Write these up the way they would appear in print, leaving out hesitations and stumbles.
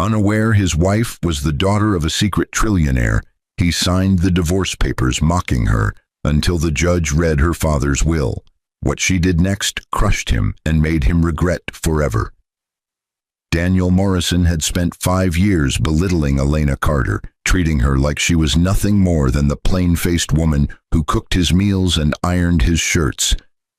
Unaware his wife was the daughter of a secret trillionaire, he signed the divorce papers mocking her until the judge read her father's will. What she did next crushed him and made him regret forever. Daniel Morrison had spent 5 years belittling Elena Carter, treating her like she was nothing more than the plain-faced woman who cooked his meals and ironed his shirts,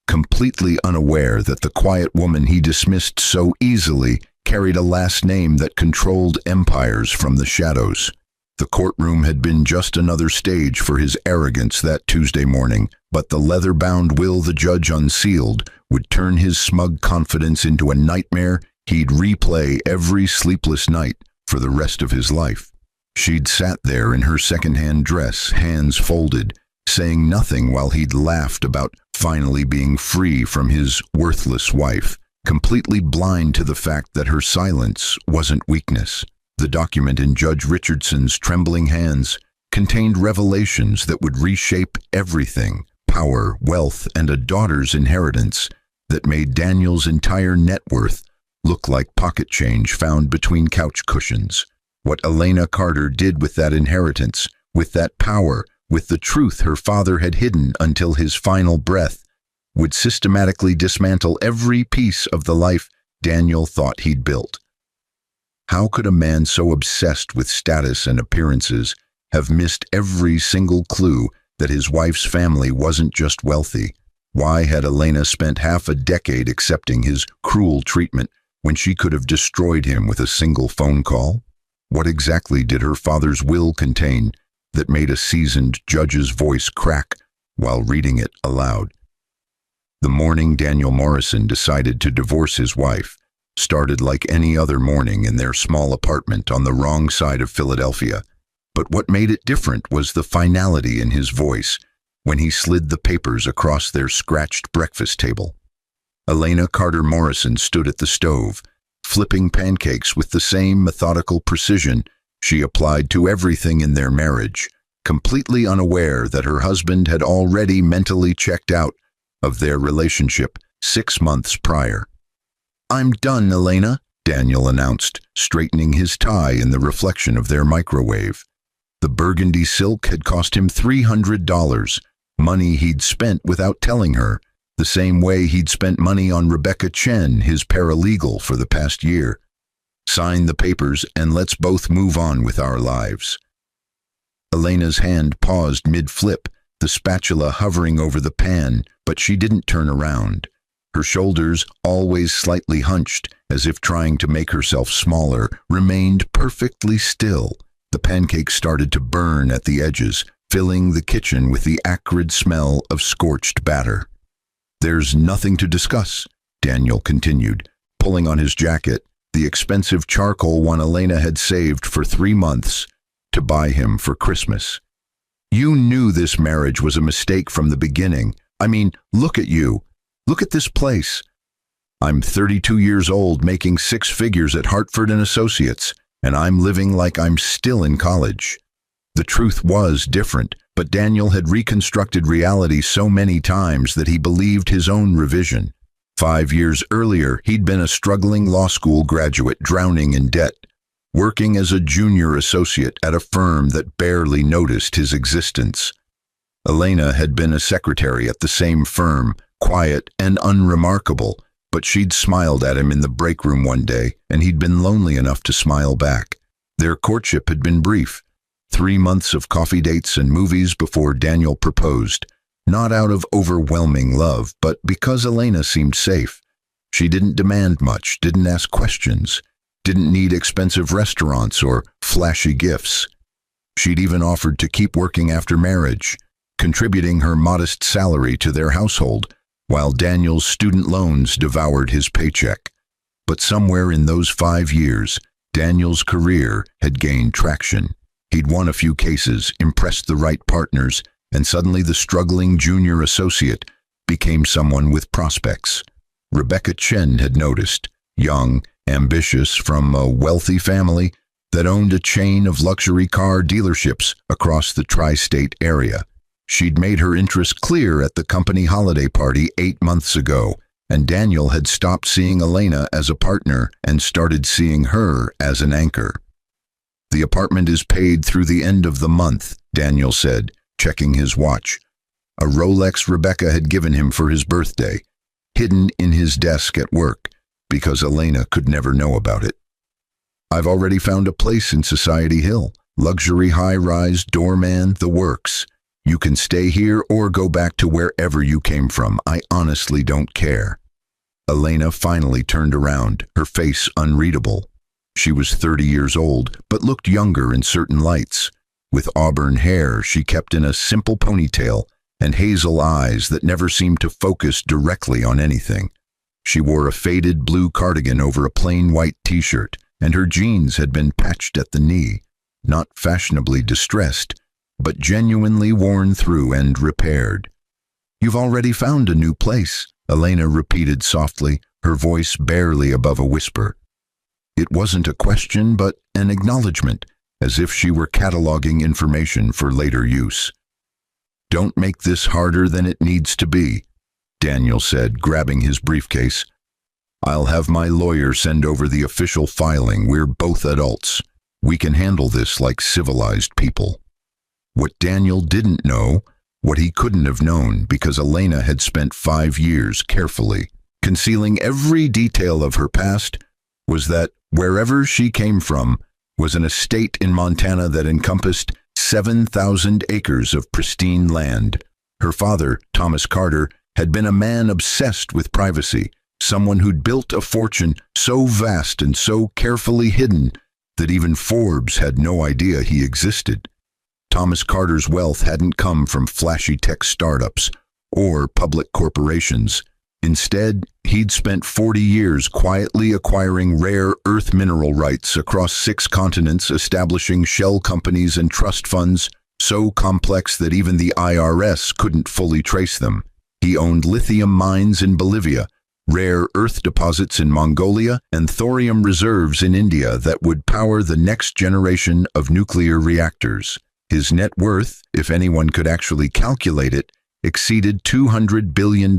completely unaware that the quiet woman he dismissed so easily carried a last name that controlled empires from the shadows. The courtroom had been just another stage for his arrogance that Tuesday morning, but the leather-bound will the judge unsealed would turn his smug confidence into a nightmare he'd replay every sleepless night for the rest of his life. She'd sat there in her second-hand dress, hands folded, saying nothing while he'd laughed about finally being free from his worthless wife, completely blind to the fact that her silence wasn't weakness. The document in Judge Richardson's trembling hands contained revelations that would reshape everything: power, wealth, and a daughter's inheritance that made Daniel's entire net worth look like pocket change found between couch cushions. What Elena Carter did with that inheritance, with that power, with the truth her father had hidden until his final breath, would systematically dismantle every piece of the life Daniel thought he'd built. How could a man so obsessed with status and appearances have missed every single clue that his wife's family wasn't just wealthy? Why had Elena spent half a decade accepting his cruel treatment when she could have destroyed him with a single phone call? What exactly did her father's will contain that made a seasoned judge's voice crack while reading it aloud? The morning Daniel Morrison decided to divorce his wife started like any other morning in their small apartment on the wrong side of Philadelphia. But what made it different was the finality in his voice when he slid the papers across their scratched breakfast table. Elena Carter Morrison stood at the stove, flipping pancakes with the same methodical precision she applied to everything in their marriage, completely unaware that her husband had already mentally checked out of their relationship 6 months prior. "I'm done, Elena," Daniel announced, straightening his tie in the reflection of their microwave. The burgundy silk had cost him $300, money he'd spent without telling her, the same way he'd spent money on Rebecca Chen, his paralegal, for the past year. "Sign the papers and let's both move on with our lives." Elena's hand paused mid-flip, the spatula hovering over the pan, but she didn't turn around. Her shoulders, always slightly hunched, as if trying to make herself smaller, remained perfectly still. The pancakes started to burn at the edges, filling the kitchen with the acrid smell of scorched batter. "There's nothing to discuss," Daniel continued, pulling on his jacket, the expensive charcoal one Elena had saved for 3 months to buy him for Christmas. "You knew this marriage was a mistake from the beginning. I mean, look at you. Look at this place. I'm 32 years old, making 6 figures at Hartford and Associates, and I'm living like I'm still in college." The truth was different, but Daniel had reconstructed reality so many times that he believed his own revision. 5 years earlier, he'd been a struggling law school graduate drowning in debt, working as a junior associate at a firm that barely noticed his existence. Elena had been a secretary at the same firm, quiet and unremarkable, but she'd smiled at him in the break room one day, and he'd been lonely enough to smile back. Their courtship had been brief, 3 months of coffee dates and movies before Daniel proposed, not out of overwhelming love, but because Elena seemed safe. She didn't demand much, didn't ask questions, didn't need expensive restaurants or flashy gifts. She'd even offered to keep working after marriage, contributing her modest salary to their household, while Daniel's student loans devoured his paycheck. But somewhere in those 5 years, Daniel's career had gained traction. He'd won a few cases, impressed the right partners, and suddenly the struggling junior associate became someone with prospects. Rebecca Chen had noticed, young, ambitious, from a wealthy family that owned a chain of luxury car dealerships across the tri-state area. She'd made her interest clear at the company holiday party 8 months ago, and Daniel had stopped seeing Elena as a partner and started seeing her as an anchor. "The apartment is paid through the end of the month," Daniel said, checking his watch. A Rolex Rebecca had given him for his birthday, hidden in his desk at work, because Elena could never know about it. "I've already found a place in Society Hill. Luxury high-rise, doorman, the works. You can stay here or go back to wherever you came from. I honestly don't care." Elena finally turned around, her face unreadable. She was 30 years old, but looked younger in certain lights. With auburn hair she kept in a simple ponytail and hazel eyes that never seemed to focus directly on anything. She wore a faded blue cardigan over a plain white t-shirt, and her jeans had been patched at the knee, not fashionably distressed, but genuinely worn through and repaired. "You've already found a new place," Elena repeated softly, her voice barely above a whisper. It wasn't a question, but an acknowledgement, as if she were cataloging information for later use. "Don't make this harder than it needs to be," Daniel said, grabbing his briefcase. "I'll have my lawyer send over the official filing. We're both adults. We can handle this like civilized people." What Daniel didn't know, what he couldn't have known because Elena had spent 5 years carefully concealing every detail of her past, was that wherever she came from was an estate in Montana that encompassed 7,000 acres of pristine land. Her father, Thomas Carter, had been a man obsessed with privacy, someone who'd built a fortune so vast and so carefully hidden that even Forbes had no idea he existed. Thomas Carter's wealth hadn't come from flashy tech startups or public corporations. Instead, he'd spent 40 years quietly acquiring rare earth mineral rights across 6 continents, establishing shell companies and trust funds so complex that even the IRS couldn't fully trace them. He owned lithium mines in Bolivia, rare earth deposits in Mongolia, and thorium reserves in India that would power the next generation of nuclear reactors. His net worth, if anyone could actually calculate it, exceeded $200 billion,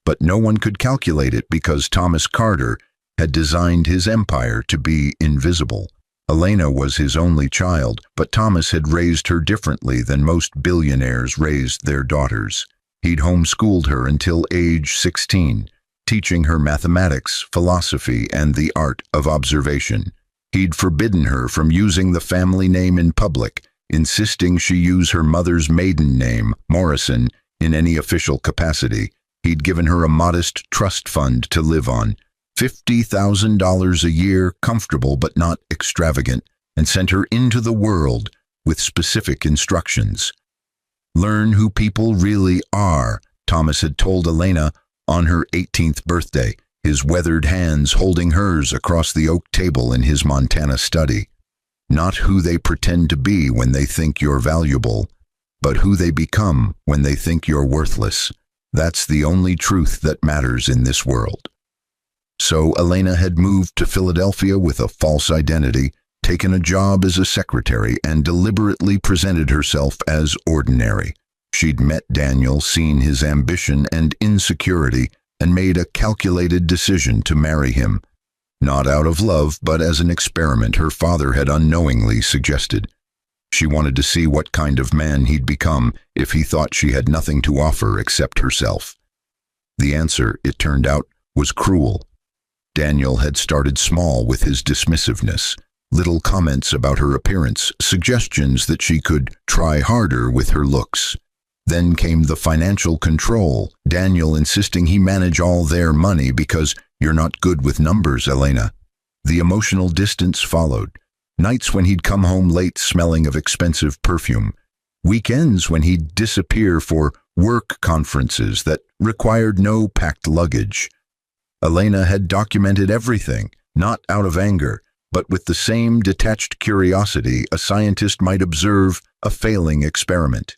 but no one could calculate it because Thomas Carter had designed his empire to be invisible. Elena was his only child, but Thomas had raised her differently than most billionaires raised their daughters. He'd homeschooled her until age 16, teaching her mathematics, philosophy, and the art of observation. He'd forbidden her from using the family name in public, insisting she use her mother's maiden name, Morrison, in any official capacity. He'd given her a modest trust fund to live on, $50,000 a year, comfortable but not extravagant, and sent her into the world with specific instructions. "Learn who people really are," Thomas had told Elena on her 18th birthday, his weathered hands holding hers across the oak table in his Montana study. "Not who they pretend to be when they think you're valuable, but who they become when they think you're worthless. That's the only truth that matters in this world." So Elena had moved to Philadelphia with a false identity, taken a job as a secretary, and deliberately presented herself as ordinary. She'd met Daniel, seen his ambition and insecurity, and made a calculated decision to marry him. Not out of love, but as an experiment her father had unknowingly suggested. She wanted to see what kind of man he'd become if he thought she had nothing to offer except herself. The answer, it turned out, was cruel. Daniel had started small with his dismissiveness. Little comments about her appearance, suggestions that she could try harder with her looks. Then came the financial control, Daniel insisting he manage all their money because "you're not good with numbers, Elena." The emotional distance followed. Nights when he'd come home late smelling of expensive perfume. Weekends when he'd disappear for work conferences that required no packed luggage. Elena had documented everything, not out of anger, but with the same detached curiosity a scientist might observe a failing experiment.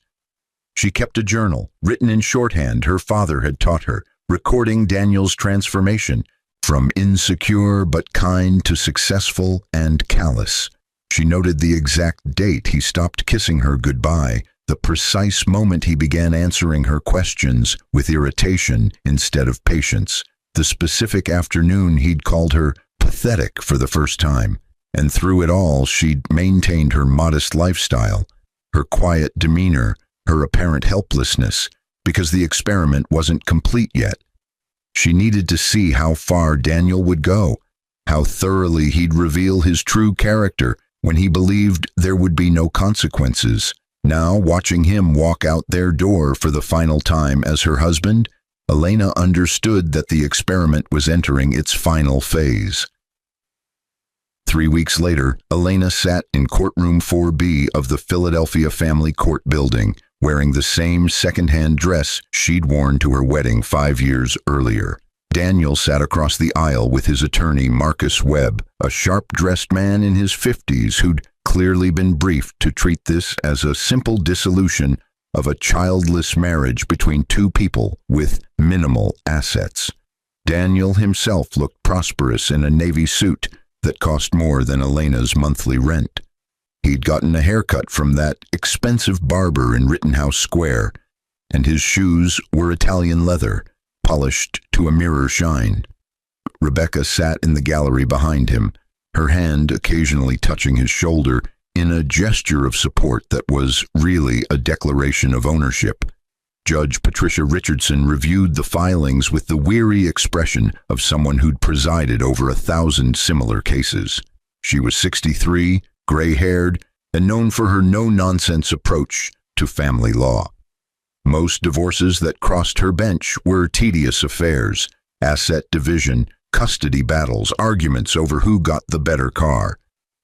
She kept a journal, written in shorthand her father had taught her, recording Daniel's transformation, from insecure but kind to successful and callous. She noted the exact date he stopped kissing her goodbye, the precise moment he began answering her questions with irritation instead of patience. The specific afternoon he'd called her pathetic for the first time, and through it all she'd maintained her modest lifestyle, her quiet demeanor, her apparent helplessness, because the experiment wasn't complete yet. She needed to see how far Daniel would go, how thoroughly he'd reveal his true character when he believed there would be no consequences. Now, watching him walk out their door for the final time as her husband, Elena understood that the experiment was entering its final phase. 3 weeks later, Elena sat in courtroom 4B of the Philadelphia Family Court building, wearing the same second-hand dress she'd worn to her wedding 5 years earlier. Daniel sat across the aisle with his attorney Marcus Webb, a sharp-dressed man in his 50s who'd clearly been briefed to treat this as a simple dissolution of a childless marriage between two people with minimal assets. Daniel himself looked prosperous in a navy suit that cost more than Elena's monthly rent. He'd gotten a haircut from that expensive barber in Rittenhouse Square, and his shoes were Italian leather, polished to a mirror shine. Rebecca sat in the gallery behind him, her hand occasionally touching his shoulder in a gesture of support that was really a declaration of ownership. Judge Patricia Richardson reviewed the filings with the weary expression of someone who'd presided over 1,000 similar cases. She was 63, gray-haired, and known for her no-nonsense approach to family law. Most divorces that crossed her bench were tedious affairs, asset division, custody battles, arguments over who got the better car.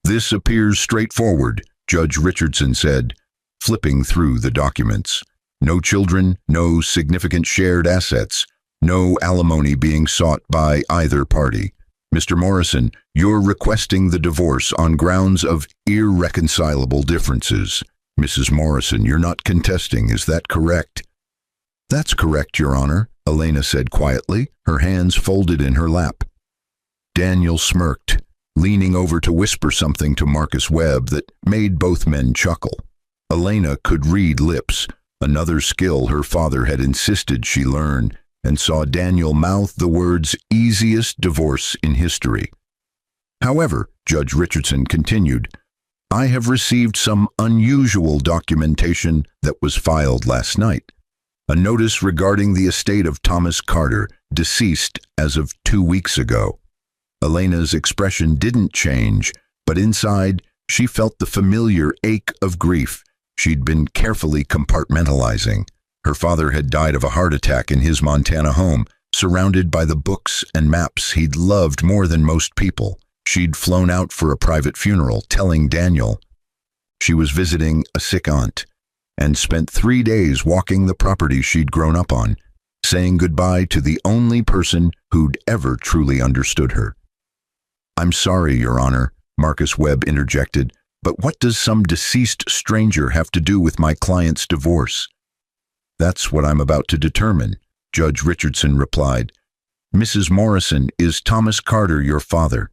"This appears straightforward," Judge Richardson said, flipping through the documents. "No children, no significant shared assets, no alimony being sought by either party. Mr. Morrison, you're requesting the divorce on grounds of irreconcilable differences. Mrs. Morrison, you're not contesting, is that correct?" "That's correct, Your Honor," Elena said quietly, her hands folded in her lap. Daniel smirked, leaning over to whisper something to Marcus Webb that made both men chuckle. Elena could read lips, another skill her father had insisted she learn, and saw Daniel mouth the words "easiest divorce in history." "However," Judge Richardson continued, "I have received some unusual documentation that was filed last night. A notice regarding the estate of Thomas Carter, deceased as of 2 weeks ago." Elena's expression didn't change, but inside she felt the familiar ache of grief she'd been carefully compartmentalizing. Her father had died of a heart attack in his Montana home, surrounded by the books and maps he'd loved more than most people. She'd flown out for a private funeral, telling Daniel she was visiting a sick aunt, and spent 3 days walking the property she'd grown up on, saying goodbye to the only person who'd ever truly understood her. "I'm sorry, Your Honor," Marcus Webb interjected, "but what does some deceased stranger have to do with my client's divorce?" "That's what I'm about to determine," Judge Richardson replied. "Mrs. Morrison, is Thomas Carter your father?"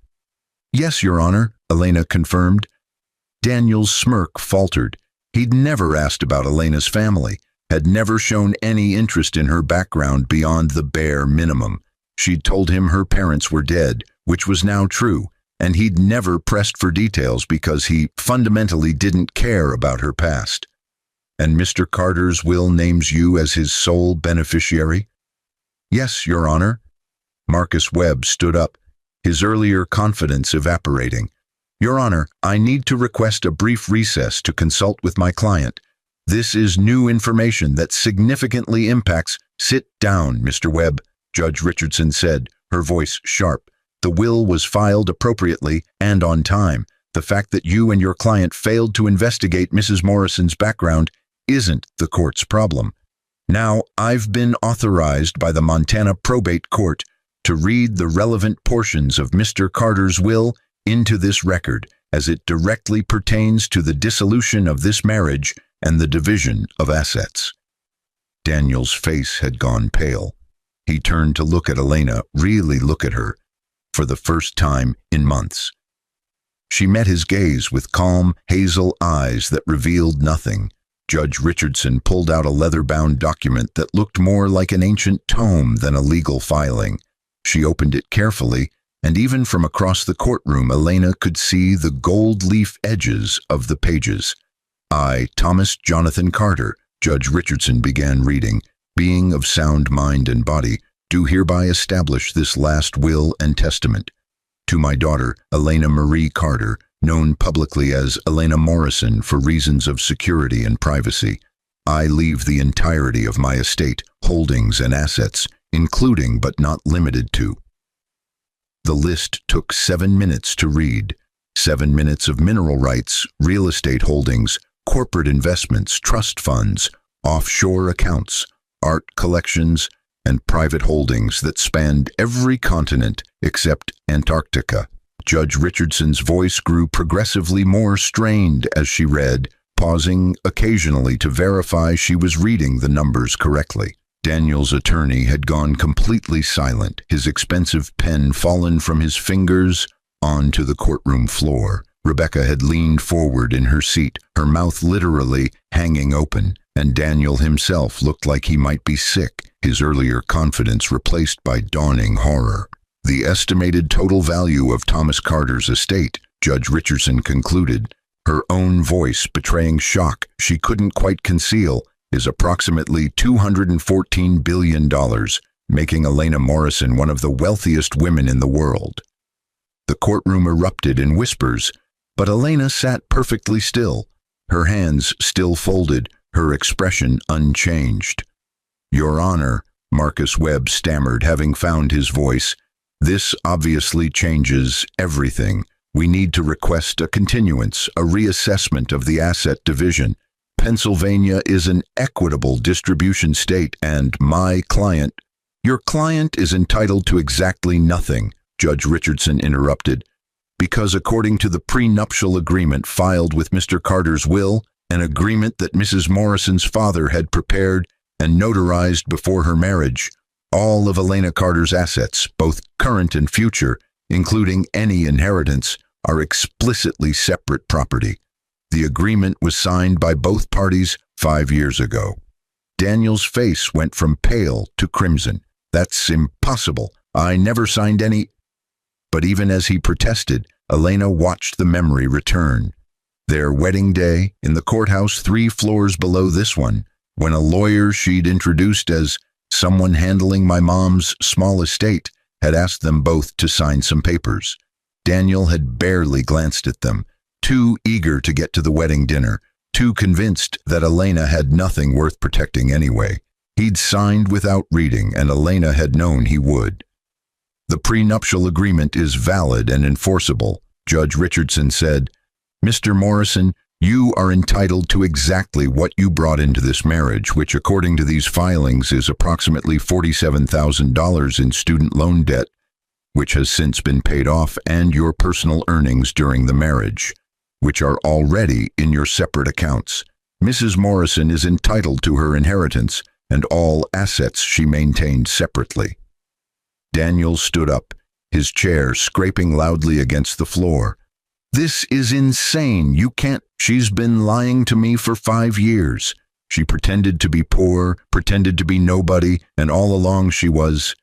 "Yes, Your Honor," Elena confirmed. Daniel's smirk faltered. He'd never asked about Elena's family, had never shown any interest in her background beyond the bare minimum. She'd told him her parents were dead, which was now true, and he'd never pressed for details because he fundamentally didn't care about her past. "And Mr. Carter's will names you as his sole beneficiary?" "Yes, Your Honor." Marcus Webb stood up, his earlier confidence evaporating. "Your Honor, I need to request a brief recess to consult with my client. This is new information that significantly impacts—" "Sit down, Mr. Webb," Judge Richardson said, her voice sharp. "The will was filed appropriately and on time. The fact that you and your client failed to investigate Mrs. Morrison's background isn't the court's problem. Now, I've been authorized by the Montana Probate Court to read the relevant portions of Mr. Carter's will into this record, as it directly pertains to the dissolution of this marriage and the division of assets." Daniel's face had gone pale. He turned to look at Elena, really look at her, for the first time in months. She met his gaze with calm, hazel eyes that revealed nothing. Judge Richardson pulled out a leather-bound document that looked more like an ancient tome than a legal filing. She opened it carefully, and even from across the courtroom, Elena could see the gold leaf edges of the pages. I, Thomas Jonathan Carter, Judge Richardson began reading, being of sound mind and body, do hereby establish this last will and testament. To my daughter, Elena Marie Carter, known publicly as Elena Morrison for reasons of security and privacy, I leave the entirety of my estate, holdings, and assets, including but not limited to. The list took 7 minutes to read. 7 minutes of mineral rights, real estate holdings, corporate investments, trust funds, offshore accounts, art collections, and private holdings that spanned every continent except Antarctica. Judge Richardson's voice grew progressively more strained as she read, pausing occasionally to verify she was reading the numbers correctly. Daniel's attorney had gone completely silent, his expensive pen fallen from his fingers onto the courtroom floor. Rebecca had leaned forward in her seat, her mouth literally hanging open, and Daniel himself looked like he might be sick, his earlier confidence replaced by dawning horror. The estimated total value of Thomas Carter's estate, Judge Richardson concluded, her own voice betraying shock she couldn't quite conceal, is approximately $214 billion, making Elena Morrison one of the wealthiest women in the world. The courtroom erupted in whispers, but Elena sat perfectly still, her hands still folded, her expression unchanged. Your Honor, Marcus Webb stammered, having found his voice, this obviously changes everything. We need to request a continuance, a reassessment of the asset division. Pennsylvania is an equitable distribution state, and your client is entitled to exactly nothing, Judge Richardson interrupted, because according to the prenuptial agreement filed with Mr. Carter's will, an agreement that Mrs. Morrison's father had prepared and notarized before her marriage, all of Elena Carter's assets, both current and future, including any inheritance, are explicitly separate property. The agreement was signed by both parties 5 years ago. Daniel's face went from pale to crimson. That's impossible. I never signed any. But even as he protested, Elena watched the memory return. Their wedding day, in the courthouse 3 floors below this one, when a lawyer she'd introduced as someone handling my mom's small estate had asked them both to sign some papers. Daniel had barely glanced at them, too eager to get to the wedding dinner, too convinced that Elena had nothing worth protecting anyway. He'd signed without reading, and Elena had known he would. The prenuptial agreement is valid and enforceable, Judge Richardson said. Mr. Morrison, you are entitled to exactly what you brought into this marriage, which according to these filings is approximately $47,000 in student loan debt, which has since been paid off, and your personal earnings during the marriage, which are already in your separate accounts. Mrs. Morrison is entitled to her inheritance and all assets she maintained separately. Daniel stood up, his chair scraping loudly against the floor. This is insane. You can't. She's been lying to me for 5 years. She pretended to be poor, pretended to be nobody, and all along she was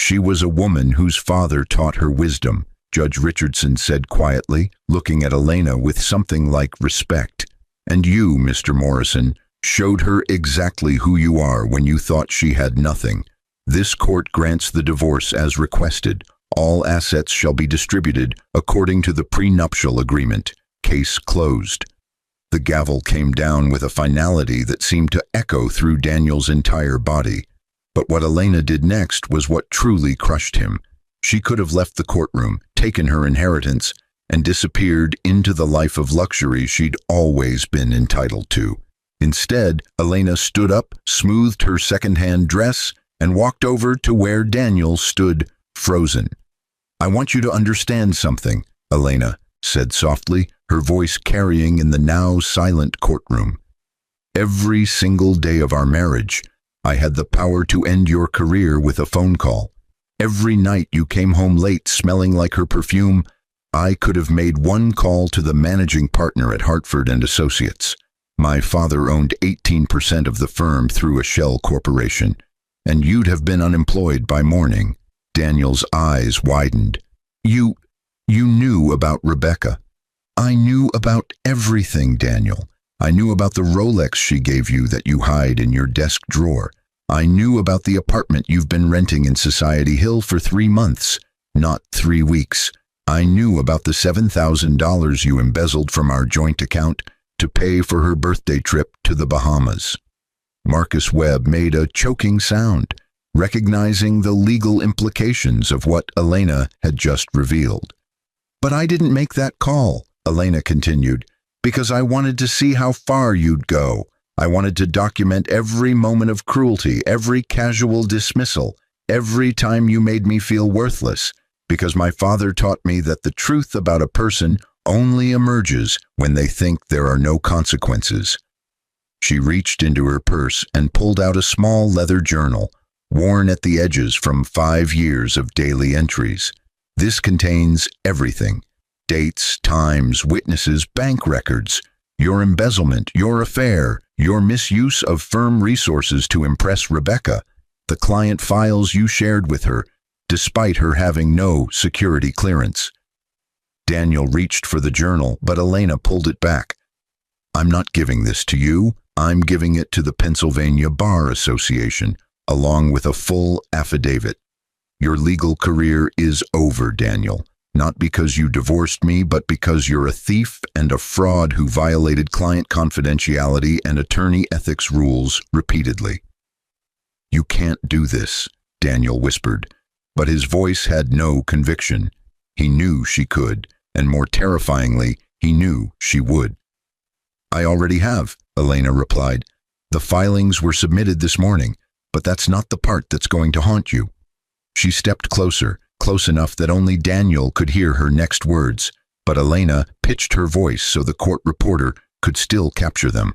a woman whose father taught her wisdom, Judge Richardson said quietly, looking at Elena with something like respect. And you, Mr. Morrison, showed her exactly who you are when you thought she had nothing. This court grants the divorce as requested. All assets shall be distributed according to the prenuptial agreement. Case closed. The gavel came down with a finality that seemed to echo through Daniel's entire body. But what Elena did next was what truly crushed him. She could have left the courtroom, taken her inheritance, and disappeared into the life of luxury she'd always been entitled to. Instead, Elena stood up, smoothed her second-hand dress, and walked over to where Daniel stood, frozen. I want you to understand something, Elena said softly, her voice carrying in the now silent courtroom. Every single day of our marriage, I had the power to end your career with a phone call. Every night you came home late smelling like her perfume, I could have made one call to the managing partner at Hartford and Associates. My father owned 18% of the firm through a shell corporation, and you'd have been unemployed by morning. Daniel's eyes widened. You knew about Rebecca. I knew about everything, Daniel. I knew about the Rolex she gave you that you hide in your desk drawer. I knew about the apartment you've been renting in Society Hill for 3 months, not 3 weeks. I knew about the $7,000 you embezzled from our joint account to pay for her birthday trip to the Bahamas. Marcus Webb made a choking sound, recognizing the legal implications of what Elena had just revealed. But I didn't make that call, Elena continued, because I wanted to see how far you'd go. I wanted to document every moment of cruelty, every casual dismissal, every time you made me feel worthless, because my father taught me that the truth about a person only emerges when they think there are no consequences. She reached into her purse and pulled out a small leather journal, worn at the edges from 5 years of daily entries. This contains everything: dates, times, witnesses, bank records, your embezzlement, your affair, your misuse of firm resources to impress Rebecca, the client files you shared with her, despite her having no security clearance. Daniel reached for the journal, but Elena pulled it back. I'm not giving this to you. I'm giving it to the Pennsylvania Bar Association, along with a full affidavit. Your legal career is over, Daniel. Not because you divorced me, but because you're a thief and a fraud who violated client confidentiality and attorney ethics rules repeatedly. You can't do this, Daniel whispered, but his voice had no conviction. He knew she could, and more terrifyingly, he knew she would. I already have, Elena replied. The filings were submitted this morning, but that's not the part that's going to haunt you. She stepped closer, close enough that only Daniel could hear her next words, but Elena pitched her voice so the court reporter could still capture them.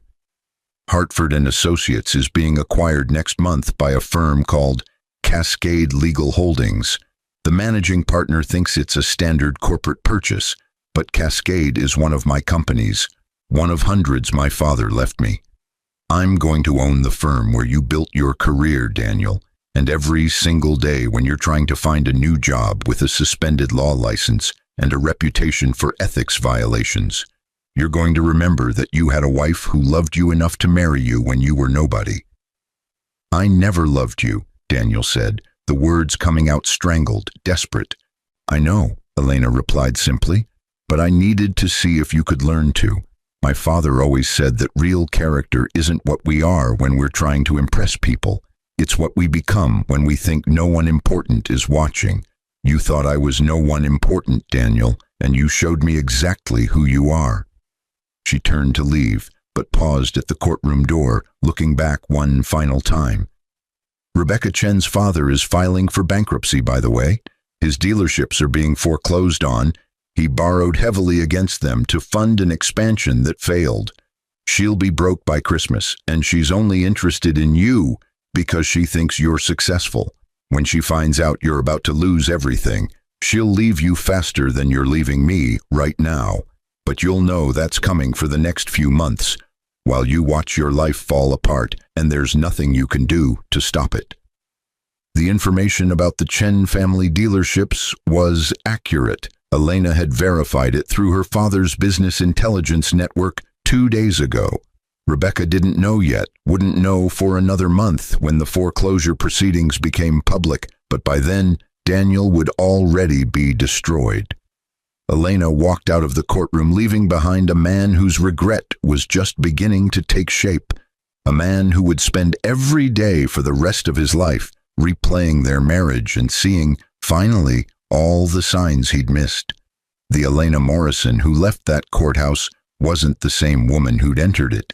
Hartford & Associates is being acquired next month by a firm called Cascade Legal Holdings. The managing partner thinks it's a standard corporate purchase, but Cascade is one of my companies, one of hundreds my father left me. I'm going to own the firm where you built your career, Daniel. And every single day when you're trying to find a new job with a suspended law license and a reputation for ethics violations, you're going to remember that you had a wife who loved you enough to marry you when you were nobody. I never loved you, Daniel said, the words coming out strangled, desperate. I know, Elena replied simply, but I needed to see if you could learn to. My father always said that real character isn't what we are when we're trying to impress people. It's what we become when we think no one important is watching. You thought I was no one important, Daniel, and you showed me exactly who you are. She turned to leave, but paused at the courtroom door, looking back one final time. Rebecca Chen's father is filing for bankruptcy, by the way. His dealerships are being foreclosed on. He borrowed heavily against them to fund an expansion that failed. She'll be broke by Christmas, and she's only interested in you because she thinks you're successful. When she finds out you're about to lose everything, she'll leave you faster than you're leaving me right now. But you'll know that's coming for the next few months, while you watch your life fall apart, and there's nothing you can do to stop it. The information about the Chen family dealerships was accurate. Elena had verified it through her father's business intelligence network 2 days ago. Rebecca didn't know yet, wouldn't know for another month when the foreclosure proceedings became public, but by then, Daniel would already be destroyed. Elena walked out of the courtroom, leaving behind a man whose regret was just beginning to take shape, a man who would spend every day for the rest of his life replaying their marriage and seeing, finally, all the signs he'd missed. The Elena Morrison who left that courthouse wasn't the same woman who'd entered it.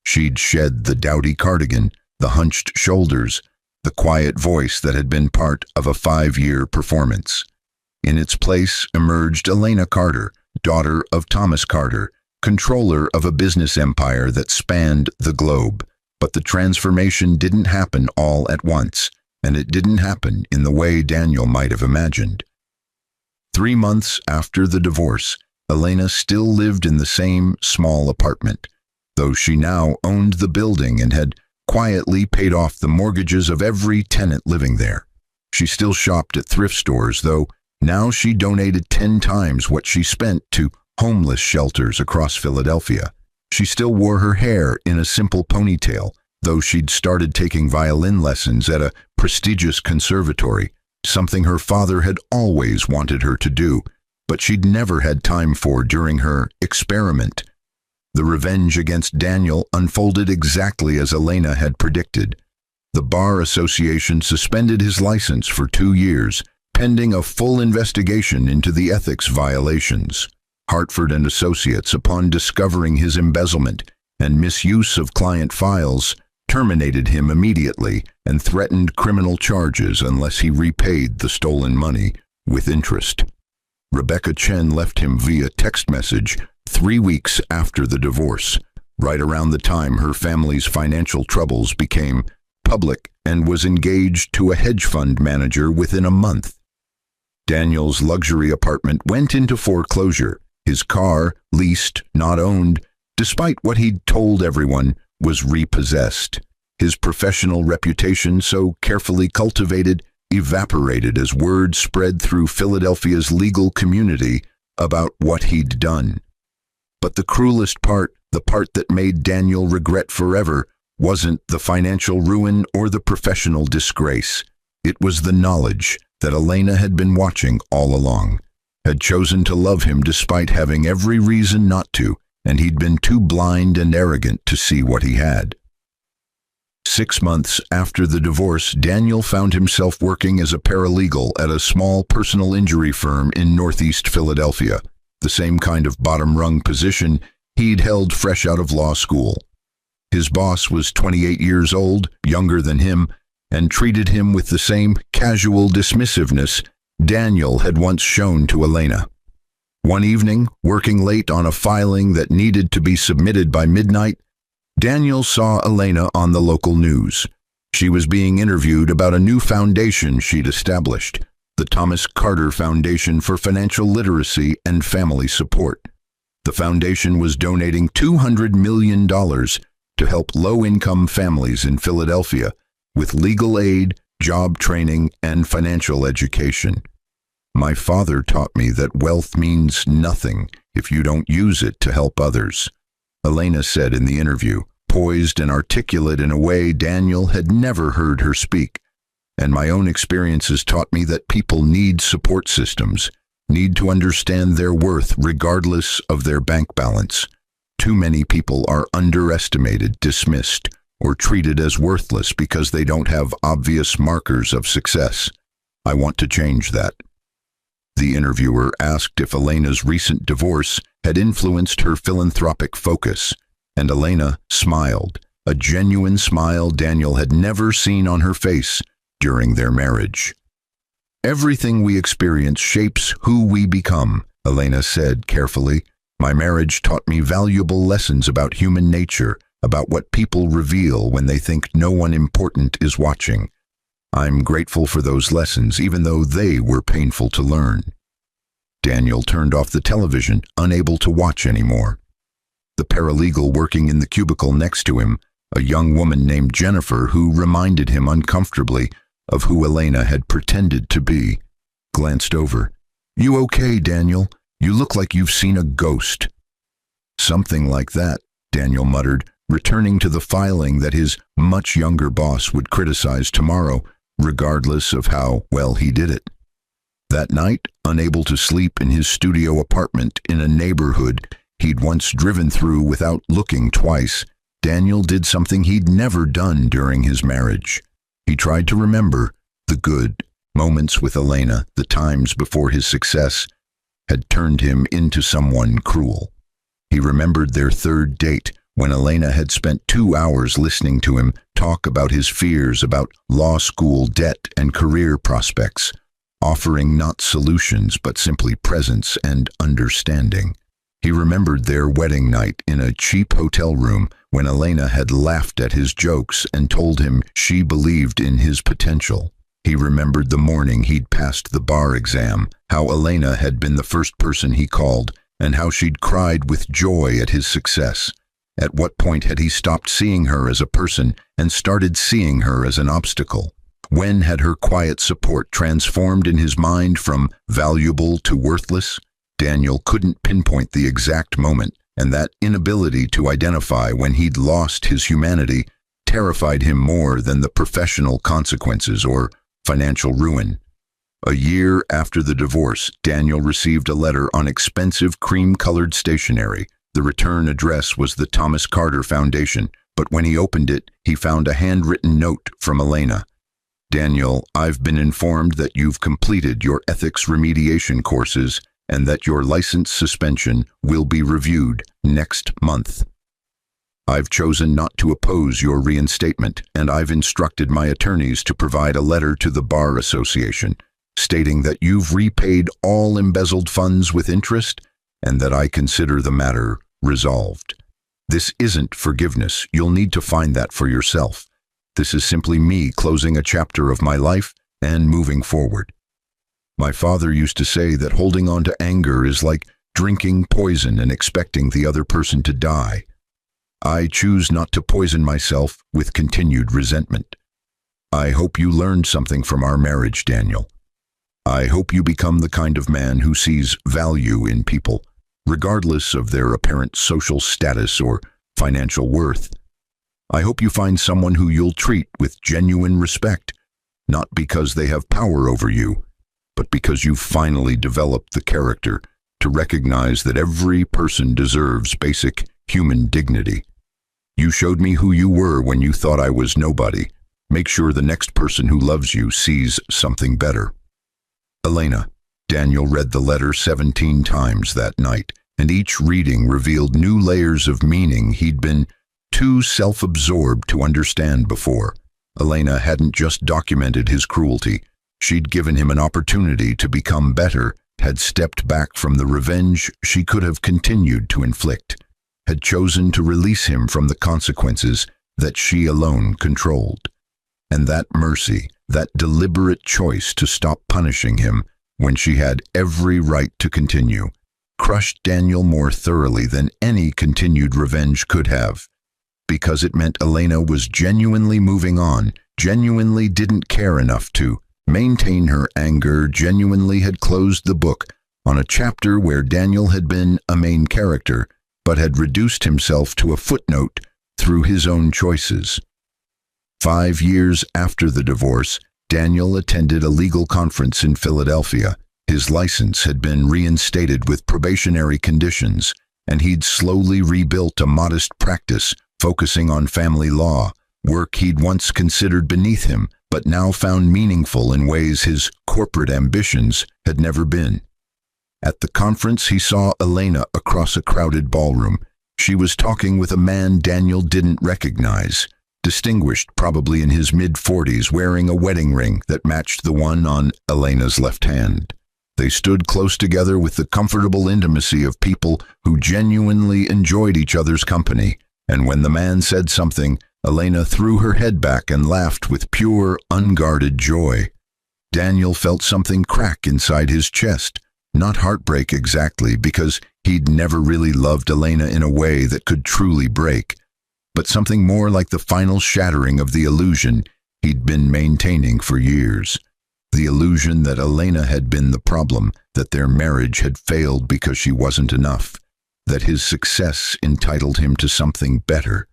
She'd shed the dowdy cardigan, the hunched shoulders, the quiet voice that had been part of a 5-year performance. In its place emerged Elena Carter, daughter of Thomas Carter, controller of a business empire that spanned the globe. But the transformation didn't happen all at once, and it didn't happen in the way Daniel might have imagined. 3 months after the divorce, Elena still lived in the same small apartment, though she now owned the building and had quietly paid off the mortgages of every tenant living there. She still shopped at thrift stores, though now she donated 10 times what she spent to homeless shelters across Philadelphia. She still wore her hair in a simple ponytail, though she'd started taking violin lessons at a prestigious conservatory, something her father had always wanted her to do, but she'd never had time for during her experiment. The revenge against Daniel unfolded exactly as Elena had predicted. The Bar Association suspended his license for 2 years, pending a full investigation into the ethics violations. Hartford and Associates, upon discovering his embezzlement and misuse of client files, terminated him immediately and threatened criminal charges unless he repaid the stolen money with interest. Rebecca Chen left him via text message 3 weeks after the divorce, right around the time her family's financial troubles became public, and was engaged to a hedge fund manager within a month. Daniel's luxury apartment went into foreclosure. His car, leased, not owned, despite what he'd told everyone, was repossessed. His professional reputation, so carefully cultivated, evaporated as word spread through Philadelphia's legal community about what he'd done. But the cruelest part, the part that made Daniel regret forever, wasn't the financial ruin or the professional disgrace. It was the knowledge that Elena had been watching all along, had chosen to love him despite having every reason not to, and he'd been too blind and arrogant to see what he had. 6 months after the divorce, Daniel found himself working as a paralegal at a small personal injury firm in Northeast Philadelphia, the same kind of bottom-rung position he'd held fresh out of law school. His boss was 28 years old, younger than him, and treated him with the same casual dismissiveness Daniel had once shown to Elena. One evening, working late on a filing that needed to be submitted by midnight, Daniel saw Elena on the local news. She was being interviewed about a new foundation she'd established, the Thomas Carter Foundation for Financial Literacy and Family Support. The foundation was donating $200 million to help low-income families in Philadelphia with legal aid, job training, and financial education. My father taught me that wealth means nothing if you don't use it to help others, Elena said in the interview, poised and articulate in a way Daniel had never heard her speak. And my own experiences taught me that people need support systems, need to understand their worth regardless of their bank balance. Too many people are underestimated, dismissed, or treated as worthless because they don't have obvious markers of success. I want to change that. The interviewer asked if Elena's recent divorce had influenced her philanthropic focus, and Elena smiled, a genuine smile Daniel had never seen on her face during their marriage. Everything we experience shapes who we become, Elena said carefully. My marriage taught me valuable lessons about human nature, about what people reveal when they think no one important is watching. I'm grateful for those lessons, even though they were painful to learn. Daniel turned off the television, unable to watch anymore. The paralegal working in the cubicle next to him, a young woman named Jennifer who reminded him uncomfortably of who Elena had pretended to be, glanced over. "You okay, Daniel? You look like you've seen a ghost." "Something like that," Daniel muttered, returning to the filing that his much younger boss would criticize tomorrow, regardless of how well he did it. That night, unable to sleep in his studio apartment in a neighborhood he'd once driven through without looking twice, Daniel did something he'd never done during his marriage. He tried to remember the good moments with Elena, the times before his success had turned him into someone cruel. He remembered their third date when Elena had spent 2 hours listening to him talk about his fears about law school debt and career prospects, offering not solutions but simply presence and understanding. He remembered their wedding night in a cheap hotel room when Elena had laughed at his jokes and told him she believed in his potential. He remembered the morning he'd passed the bar exam, how Elena had been the first person he called, and how she'd cried with joy at his success. At what point had he stopped seeing her as a person and started seeing her as an obstacle? When had her quiet support transformed in his mind from valuable to worthless? Daniel couldn't pinpoint the exact moment, and that inability to identify when he'd lost his humanity terrified him more than the professional consequences or financial ruin. A year after the divorce, Daniel received a letter on expensive cream-colored stationery. The return address was the Thomas Carter Foundation, but when he opened it, he found a handwritten note from Elena. "Daniel, I've been informed that you've completed your ethics remediation courses and that your license suspension will be reviewed next month. I've chosen not to oppose your reinstatement, and I've instructed my attorneys to provide a letter to the Bar Association stating that you've repaid all embezzled funds with interest and that I consider the matter resolved. This isn't forgiveness. You'll need to find that for yourself. This is simply me closing a chapter of my life and moving forward. My father used to say that holding on to anger is like drinking poison and expecting the other person to die. I choose not to poison myself with continued resentment. I hope you learned something from our marriage, Daniel. I hope you become the kind of man who sees value in people, regardless of their apparent social status or financial worth. I hope you find someone who you'll treat with genuine respect, not because they have power over you, but because you've finally developed the character to recognize that every person deserves basic human dignity. You showed me who you were when you thought I was nobody. Make sure the next person who loves you sees something better. Elena." Daniel read the letter 17 times that night, and each reading revealed new layers of meaning he'd been too self-absorbed to understand before. Elena hadn't just documented his cruelty. She'd given him an opportunity to become better, had stepped back from the revenge she could have continued to inflict, had chosen to release him from the consequences that she alone controlled. And that mercy, that deliberate choice to stop punishing him when she had every right to continue, crushed Daniel more thoroughly than any continued revenge could have, because it meant Elena was genuinely moving on, genuinely didn't care enough to maintain her anger, genuinely had closed the book on a chapter where Daniel had been a main character, but had reduced himself to a footnote through his own choices. 5 years after the divorce, Daniel attended a legal conference in Philadelphia. His license had been reinstated with probationary conditions, and he'd slowly rebuilt a modest practice focusing on family law, work he'd once considered beneath him, but now found meaningful in ways his corporate ambitions had never been. At the conference, he saw Elena across a crowded ballroom. She was talking with a man Daniel didn't recognize, distinguished probably in his mid-40s, wearing a wedding ring that matched the one on Elena's left hand. They stood close together with the comfortable intimacy of people who genuinely enjoyed each other's company, and when the man said something, Elena threw her head back and laughed with pure, unguarded joy. Daniel felt something crack inside his chest, not heartbreak exactly, because he'd never really loved Elena in a way that could truly break, but something more like the final shattering of the illusion he'd been maintaining for years. The illusion that Elena had been the problem, that their marriage had failed because she wasn't enough, that his success entitled him to something better.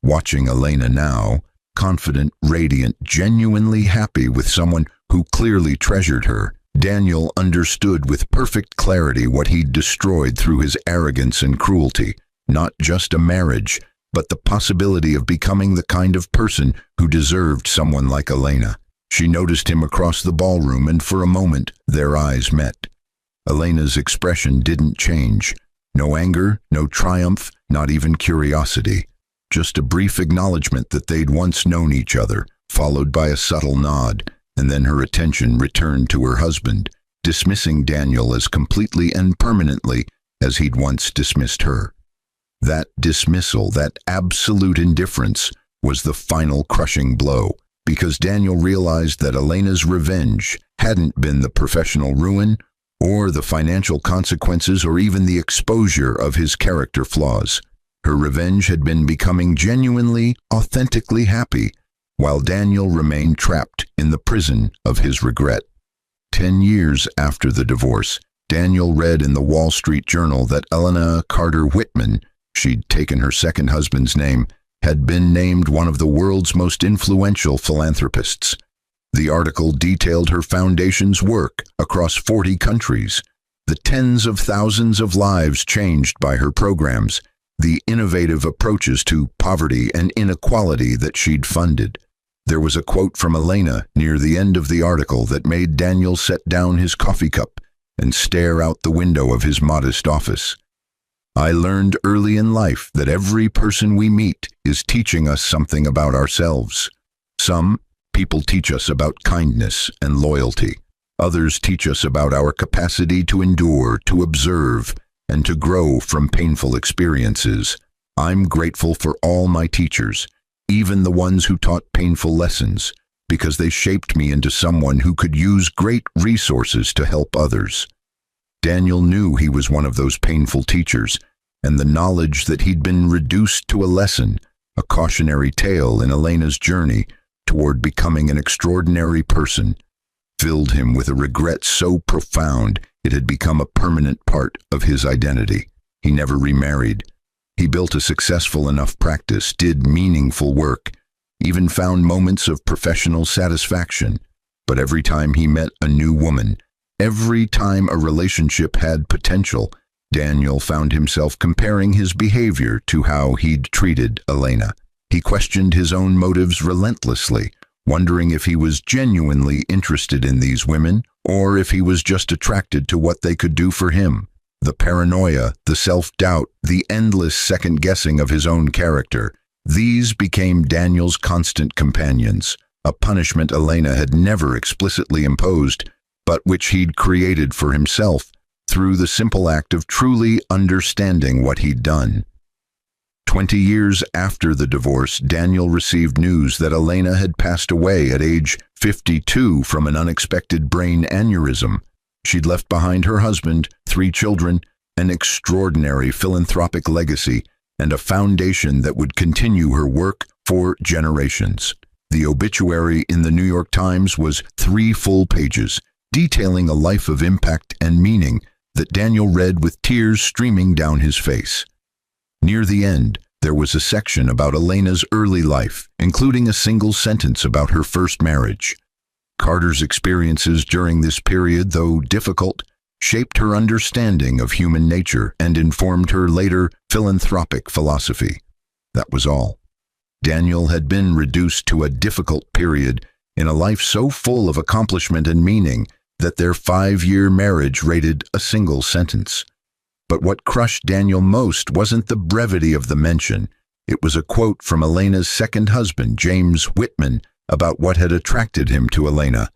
Watching Elena now, confident, radiant, genuinely happy with someone who clearly treasured her, Daniel understood with perfect clarity what he'd destroyed through his arrogance and cruelty, not just a marriage, but the possibility of becoming the kind of person who deserved someone like Elena. She noticed him across the ballroom, and for a moment their eyes met. Elena's expression didn't change. No anger, no triumph, not even curiosity. Just a brief acknowledgement that they'd once known each other, followed by a subtle nod, and then her attention returned to her husband, dismissing Daniel as completely and permanently as he'd once dismissed her. That dismissal, that absolute indifference, was the final crushing blow, because Daniel realized that Elena's revenge hadn't been the professional ruin, or the financial consequences, or even the exposure of his character flaws. Her revenge had been becoming genuinely, authentically happy, while Daniel remained trapped in the prison of his regret. 10 years after the divorce, Daniel read in the Wall Street Journal that Elena Carter Whitman, she'd taken her second husband's name, had been named one of the world's most influential philanthropists. The article detailed her foundation's work across 40 countries, the tens of thousands of lives changed by her programs, the innovative approaches to poverty and inequality that she'd funded. There was a quote from Elena near the end of the article that made Daniel set down his coffee cup and stare out the window of his modest office. "I learned early in life that every person we meet is teaching us something about ourselves. Some people teach us about kindness and loyalty. Others teach us about our capacity to endure, to observe, and to grow from painful experiences. I'm grateful for all my teachers, even the ones who taught painful lessons, because they shaped me into someone who could use great resources to help others." Daniel knew he was one of those painful teachers, and the knowledge that he'd been reduced to a lesson, a cautionary tale in Elena's journey toward becoming an extraordinary person, filled him with a regret so profound it had become a permanent part of his identity. He never remarried. He built a successful enough practice, did meaningful work, even found moments of professional satisfaction. But every time he met a new woman, every time a relationship had potential, Daniel found himself comparing his behavior to how he'd treated Elena. He questioned his own motives relentlessly, wondering if he was genuinely interested in these women or if he was just attracted to what they could do for him. The paranoia, the self-doubt, the endless second-guessing of his own character, these became Daniel's constant companions, a punishment Elena had never explicitly imposed, but which he'd created for himself through the simple act of truly understanding what he'd done. 20 years after the divorce, Daniel received news that Elena had passed away at age 52 from an unexpected brain aneurysm. She'd left behind her husband, 3 children, an extraordinary philanthropic legacy, and a foundation that would continue her work for generations. The obituary in the New York Times was 3 full pages, detailing a life of impact and meaning that Daniel read with tears streaming down his face. Near the end, there was a section about Elena's early life, including a single sentence about her first marriage. Carter's experiences during this period, though difficult, shaped her understanding of human nature and informed her later philanthropic philosophy. That was all. Daniel had been reduced to a difficult period in a life so full of accomplishment and meaning that their 5-year marriage rated a single sentence. But what crushed Daniel most wasn't the brevity of the mention. It was a quote from Elena's second husband, James Whitman, about what had attracted him to Elena.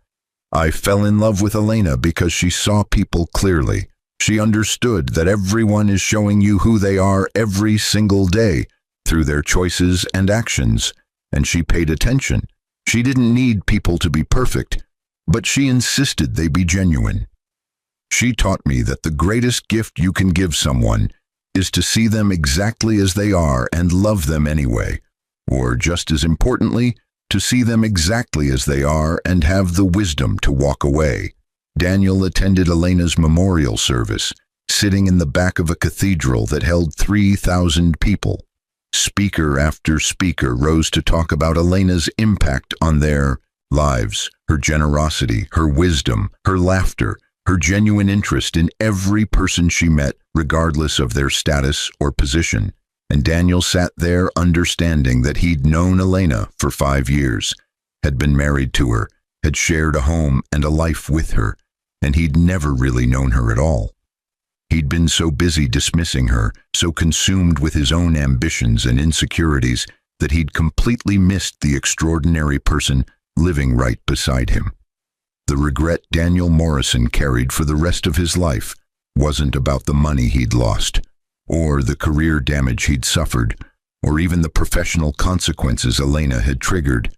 "I fell in love with Elena because she saw people clearly. She understood that everyone is showing you who they are every single day through their choices and actions, and she paid attention. She didn't need people to be perfect, but she insisted they be genuine. She taught me that the greatest gift you can give someone is to see them exactly as they are and love them anyway, or just as importantly, to see them exactly as they are and have the wisdom to walk away." Daniel attended Elena's memorial service, sitting in the back of a cathedral that held 3,000 people. Speaker after speaker rose to talk about Elena's impact on their lives, her generosity, her wisdom, her laughter, her genuine interest in every person she met, regardless of their status or position. And Daniel sat there understanding that he'd known Elena for 5 years, had been married to her, had shared a home and a life with her, and he'd never really known her at all. He'd been so busy dismissing her, so consumed with his own ambitions and insecurities, that he'd completely missed the extraordinary person living right beside him. The regret Daniel Morrison carried for the rest of his life wasn't about the money he'd lost, or the career damage he'd suffered, or even the professional consequences Elena had triggered.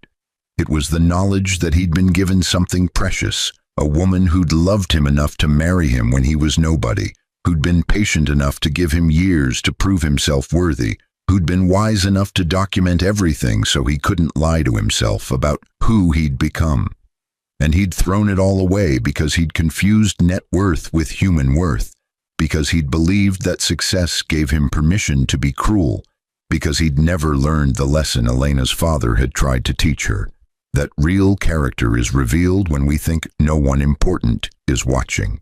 It was the knowledge that he'd been given something precious, a woman who'd loved him enough to marry him when he was nobody, who'd been patient enough to give him years to prove himself worthy, who'd been wise enough to document everything so he couldn't lie to himself about who he'd become. And he'd thrown it all away because he'd confused net worth with human worth, because he'd believed that success gave him permission to be cruel, because he'd never learned the lesson Elena's father had tried to teach her, that real character is revealed when we think no one important is watching.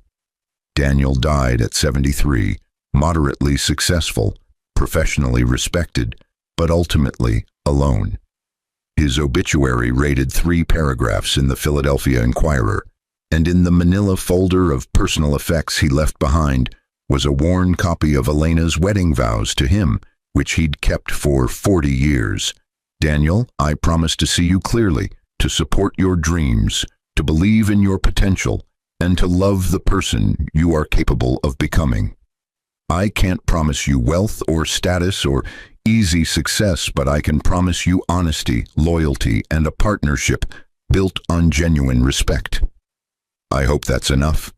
Daniel died at 73, moderately successful, professionally respected, but ultimately alone. His obituary rated 3 paragraphs in the Philadelphia Inquirer, and in the manila folder of personal effects he left behind was a worn copy of Elena's wedding vows to him, which he'd kept for 40 years. Daniel, I promise to see you clearly, to support your dreams, to believe in your potential, and to love the person you are capable of becoming. I can't promise you wealth or status or easy success, but I can promise you honesty, loyalty, and a partnership built on genuine respect. I hope that's enough.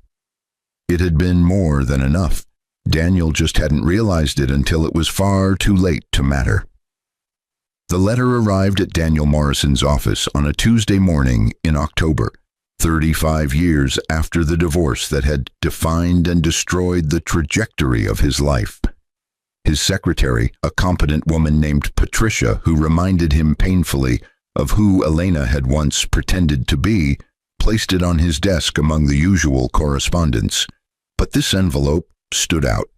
It had been more than enough. Daniel just hadn't realized it until it was far too late to matter. The letter arrived at Daniel Morrison's office on a Tuesday morning in October, 35 years after the divorce that had defined and destroyed the trajectory of his life. His secretary, a competent woman named Patricia, who reminded him painfully of who Elena had once pretended to be, placed it on his desk among the usual correspondence. But this envelope stood out.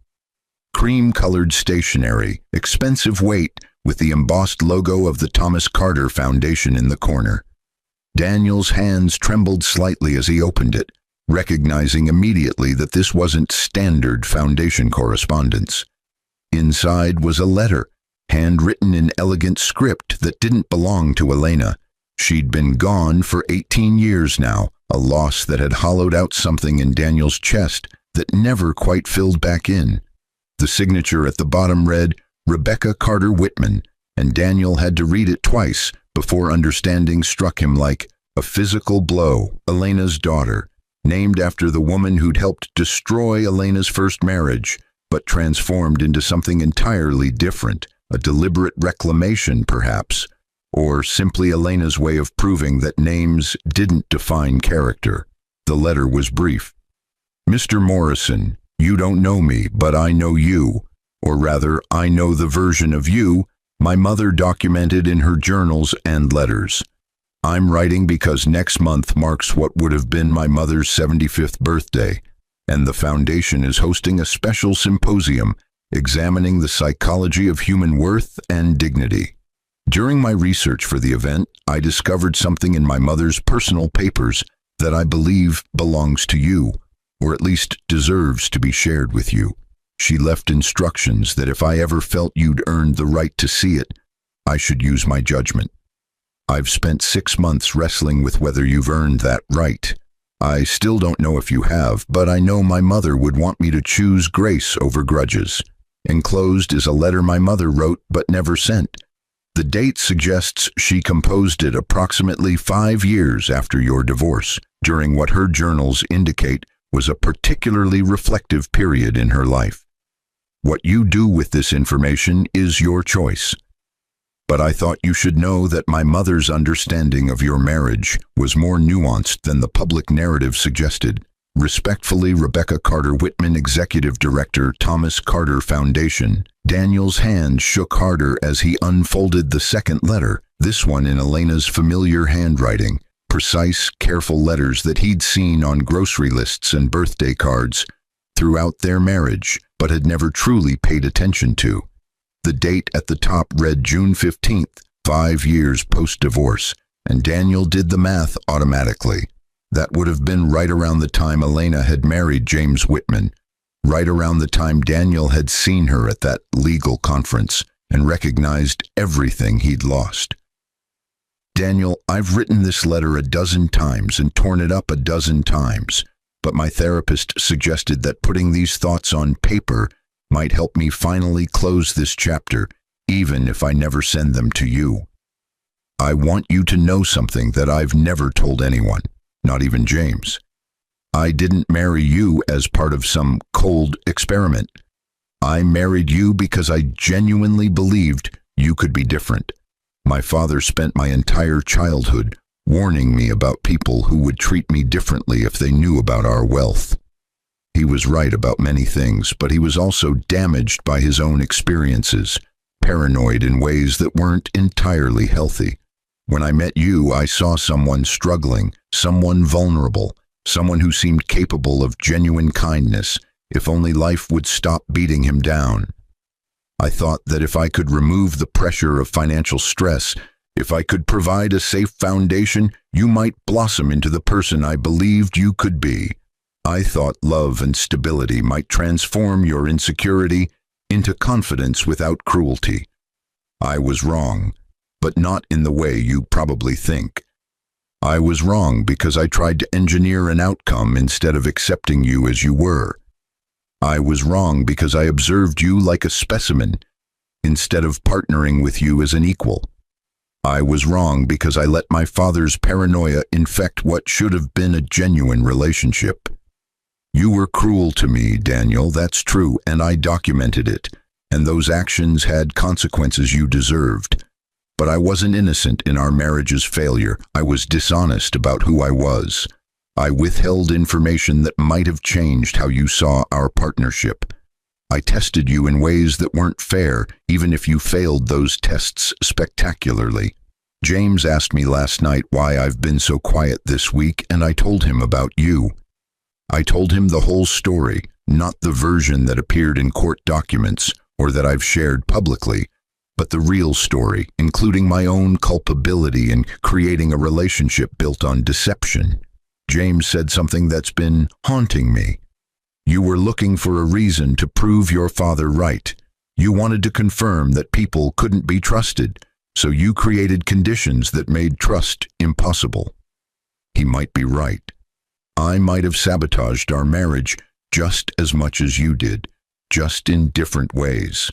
Cream-colored stationery, expensive weight, with the embossed logo of the Thomas Carter Foundation in the corner. Daniel's hands trembled slightly as he opened it, recognizing immediately that this wasn't standard foundation correspondence. Inside was a letter, handwritten in elegant script that didn't belong to Elena. She'd been gone for 18 years now, a loss that had hollowed out something in Daniel's chest that never quite filled back in. The signature at the bottom read, Rebecca Carter Whitman, and Daniel had to read it twice before understanding struck him like a physical blow. Elena's daughter, named after the woman who'd helped destroy Elena's first marriage, but transformed into something entirely different, a deliberate reclamation perhaps, or simply Elena's way of proving that names didn't define character. The letter was brief. Mr. Morrison, you don't know me, but I know you, or rather, I know the version of you my mother documented in her journals and letters. I'm writing because next month marks what would have been my mother's 75th birthday, and the foundation is hosting a special symposium examining the psychology of human worth and dignity. During my research for the event, I discovered something in my mother's personal papers that I believe belongs to you, or at least deserves to be shared with you. She left instructions that if I ever felt you'd earned the right to see it, I should use my judgment. I've spent 6 months wrestling with whether you've earned that right. I still don't know if you have, but I know my mother would want me to choose grace over grudges. Enclosed is a letter my mother wrote but never sent. The date suggests she composed it approximately 5 years after your divorce, during what her journals indicate was a particularly reflective period in her life. What you do with this information is your choice. But I thought you should know that my mother's understanding of your marriage was more nuanced than the public narrative suggested. Respectfully, Rebecca Carter Whitman, Executive Director, Thomas Carter Foundation. Daniel's hand shook harder as he unfolded the second letter, this one in Elena's familiar handwriting, precise, careful letters that he'd seen on grocery lists and birthday cards throughout their marriage, but had never truly paid attention to. The date at the top read June 15th, 5 years post-divorce, and Daniel did the math automatically. That would have been right around the time Elena had married James Whitman, right around the time Daniel had seen her at that legal conference and recognized everything he'd lost. Daniel, I've written this letter a dozen times and torn it up a dozen times, but my therapist suggested that putting these thoughts on paper might help me finally close this chapter, even if I never send them to you. I want you to know something that I've never told anyone, not even James. I didn't marry you as part of some cold experiment. I married you because I genuinely believed you could be different. My father spent my entire childhood warning me about people who would treat me differently if they knew about our wealth. He was right about many things, but he was also damaged by his own experiences, paranoid in ways that weren't entirely healthy. When I met you, I saw someone struggling, someone vulnerable, someone who seemed capable of genuine kindness, if only life would stop beating him down. I thought that if I could remove the pressure of financial stress, if I could provide a safe foundation, you might blossom into the person I believed you could be. I thought love and stability might transform your insecurity into confidence without cruelty. I was wrong, but not in the way you probably think. I was wrong because I tried to engineer an outcome instead of accepting you as you were. I was wrong because I observed you like a specimen instead of partnering with you as an equal. I was wrong because I let my father's paranoia infect what should have been a genuine relationship. You were cruel to me, Daniel, that's true, and I documented it, and those actions had consequences you deserved. But I wasn't innocent in our marriage's failure. I was dishonest about who I was. I withheld information that might have changed how you saw our partnership. I tested you in ways that weren't fair, even if you failed those tests spectacularly. James asked me last night why I've been so quiet this week, and I told him about you. I told him the whole story, not the version that appeared in court documents or that I've shared publicly, but the real story, including my own culpability in creating a relationship built on deception. James said something that's been haunting me. You were looking for a reason to prove your father right. You wanted to confirm that people couldn't be trusted, so you created conditions that made trust impossible. He might be right. I might have sabotaged our marriage just as much as you did, just in different ways.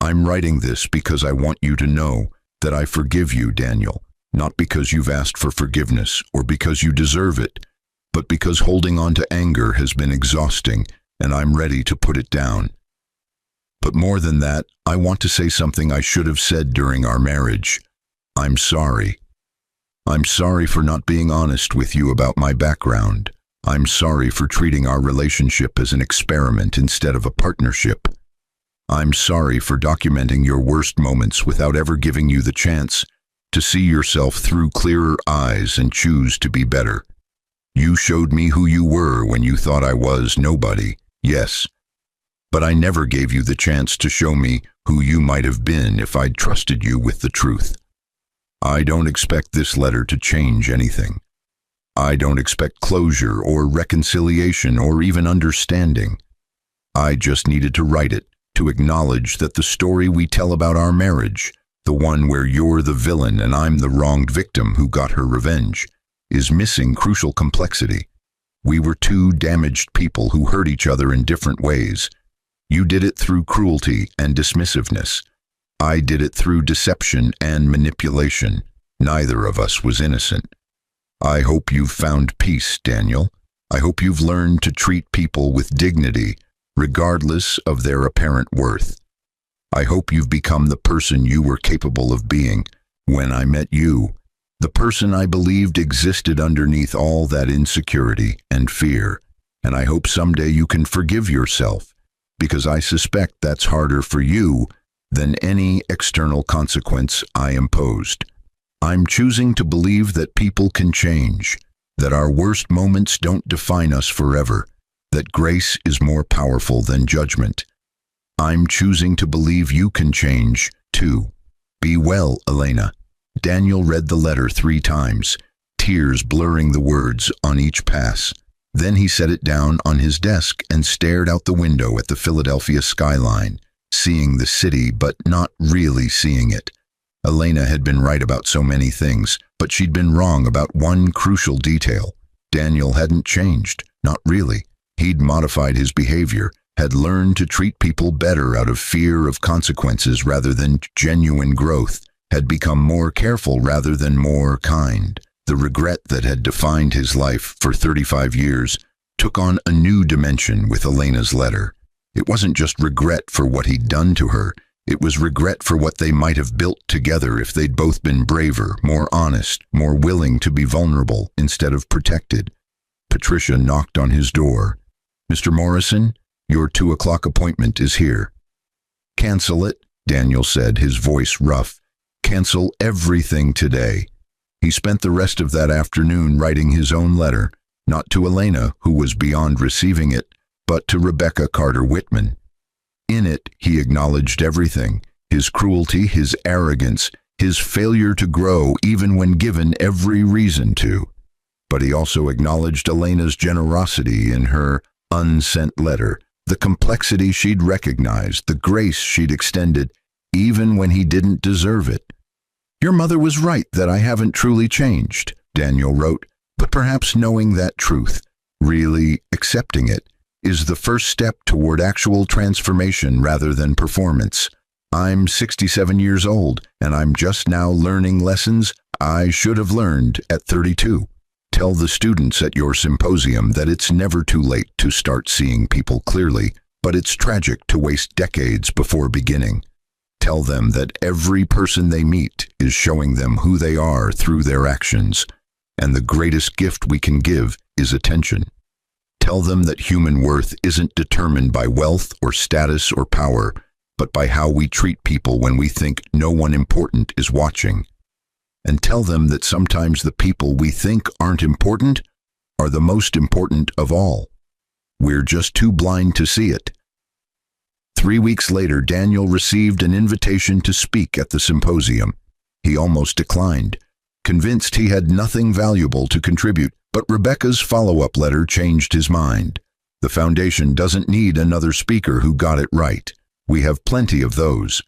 I'm writing this because I want you to know that I forgive you, Daniel, not because you've asked for forgiveness or because you deserve it, but because holding on to anger has been exhausting and I'm ready to put it down. But more than that, I want to say something I should have said during our marriage. I'm sorry. I'm sorry for not being honest with you about my background. I'm sorry for treating our relationship as an experiment instead of a partnership. I'm sorry for documenting your worst moments without ever giving you the chance to see yourself through clearer eyes and choose to be better. You showed me who you were when you thought I was nobody, yes, but I never gave you the chance to show me who you might have been if I'd trusted you with the truth. I don't expect this letter to change anything. I don't expect closure or reconciliation or even understanding. I just needed to write it to acknowledge that the story we tell about our marriage, the one where you're the villain and I'm the wronged victim who got her revenge, is missing crucial complexity. We were two damaged people who hurt each other in different ways. You did it through cruelty and dismissiveness. I did it through deception and manipulation. Neither of us was innocent. I hope you've found peace, Daniel. I hope you've learned to treat people with dignity, regardless of their apparent worth. I hope you've become the person you were capable of being when I met you, the person I believed existed underneath all that insecurity and fear, and I hope someday you can forgive yourself, because I suspect that's harder for you than any external consequence I imposed. I'm choosing to believe that people can change, that our worst moments don't define us forever, that grace is more powerful than judgment. I'm choosing to believe you can change, too. Be well, Elena. Daniel read the letter 3 times, tears blurring the words on each pass. Then he set it down on his desk and stared out the window at the Philadelphia skyline, seeing the city but not really seeing it. Elena had been right about so many things, but she'd been wrong about one crucial detail. Daniel hadn't changed, not really. He'd modified his behavior, had learned to treat people better out of fear of consequences rather than genuine growth, had become more careful rather than more kind. The regret that had defined his life for 35 years took on a new dimension with Elena's letter. It wasn't just regret for what he'd done to her. It was regret for what they might have built together if they'd both been braver, more honest, more willing to be vulnerable instead of protected. Patricia knocked on his door. "Mr. Morrison, your 2 o'clock appointment is here." "Cancel it," Daniel said, his voice rough. "Cancel everything today." He spent the rest of that afternoon writing his own letter, not to Elena, who was beyond receiving it, but to Rebecca Carter Whitman. In it, he acknowledged everything: his cruelty, his arrogance, his failure to grow even when given every reason to. But he also acknowledged Elena's generosity in her unsent letter, the complexity she'd recognized, the grace she'd extended, even when he didn't deserve it. "Your mother was right that I haven't truly changed," Daniel wrote, "but perhaps knowing that truth, really accepting it, is the first step toward actual transformation rather than performance. I'm 67 years old, and I'm just now learning lessons I should have learned at 32. Tell the students at your symposium that it's never too late to start seeing people clearly, but it's tragic to waste decades before beginning. Tell them that every person they meet is showing them who they are through their actions, and the greatest gift we can give is attention. Tell them that human worth isn't determined by wealth or status or power, but by how we treat people when we think no one important is watching. And tell them that sometimes the people we think aren't important are the most important of all. We're just too blind to see it." 3 weeks later, Daniel received an invitation to speak at the symposium. He almost declined, convinced he had nothing valuable to contribute, but Rebecca's follow-up letter changed his mind. The foundation doesn't need another speaker who got it right. We have plenty of those.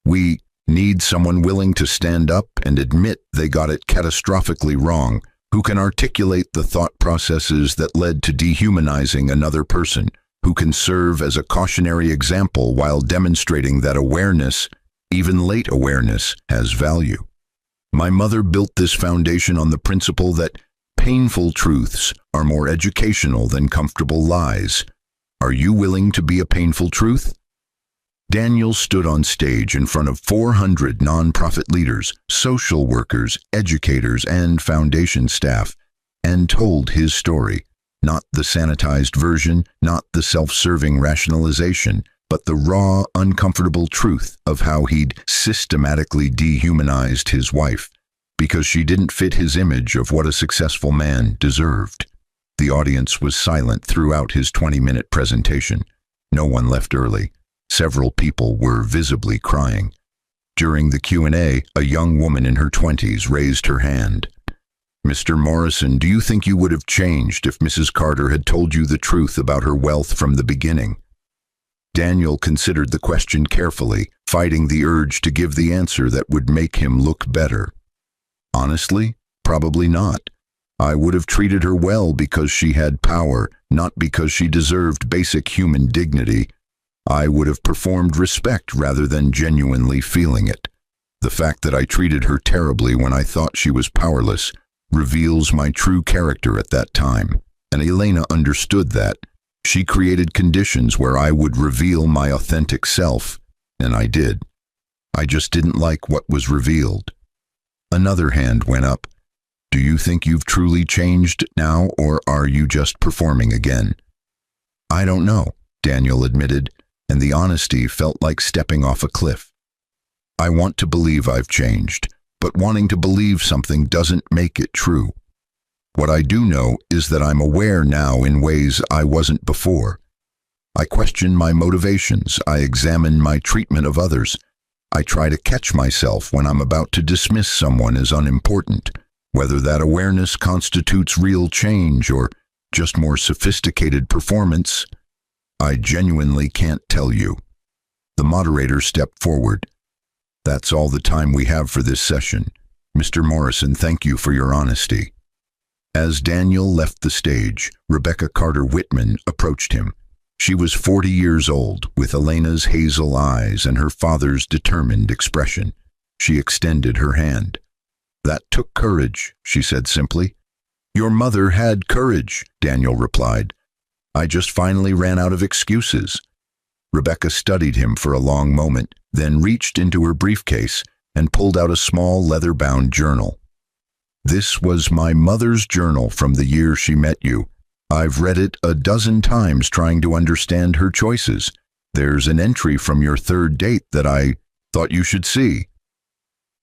We need someone willing to stand up and admit they got it catastrophically wrong, who can articulate the thought processes that led to dehumanizing another person, who can serve as a cautionary example while demonstrating that awareness, even late awareness, has value. My mother built this foundation on the principle that painful truths are more educational than comfortable lies. Are you willing to be a painful truth? Daniel stood on stage in front of 400 nonprofit leaders, social workers, educators, and foundation staff, and told his story. Not the sanitized version, not the self-serving rationalization, but the raw, uncomfortable truth of how he'd systematically dehumanized his wife, because she didn't fit his image of what a successful man deserved. The audience was silent throughout his 20-minute presentation. No one left early. Several people were visibly crying. During the Q&A, a young woman in her 20s raised her hand. "Mr. Morrison, do you think you would have changed if Mrs. Carter had told you the truth about her wealth from the beginning?" Daniel considered the question carefully, fighting the urge to give the answer that would make him look better. "Honestly, probably not. I would have treated her well because she had power, not because she deserved basic human dignity. I would have performed respect rather than genuinely feeling it. The fact that I treated her terribly when I thought she was powerless reveals my true character at that time, and Elena understood that. She created conditions where I would reveal my authentic self, and I did. I just didn't like what was revealed." Another hand went up. "Do you think you've truly changed now, or are you just performing again?" "I don't know," Daniel admitted, and the honesty felt like stepping off a cliff. "I want to believe I've changed, but wanting to believe something doesn't make it true. What I do know is that I'm aware now in ways I wasn't before. I question my motivations, I examine my treatment of others. I try to catch myself when I'm about to dismiss someone as unimportant. Whether that awareness constitutes real change or just more sophisticated performance, I genuinely can't tell you." The moderator stepped forward. "That's all the time we have for this session. Mr. Morrison, thank you for your honesty." As Daniel left the stage, Rebecca Carter Whitman approached him. She was 40 years old, with Elena's hazel eyes and her father's determined expression. She extended her hand. "That took courage," she said simply. "Your mother had courage," Daniel replied. "I just finally ran out of excuses. Rebecca studied him for a long moment, then reached into her briefcase and pulled out a small leather-bound journal. This was my mother's journal from the year she met you. I've read it a dozen times trying to understand her choices. There's an entry from your third date that I thought you should see.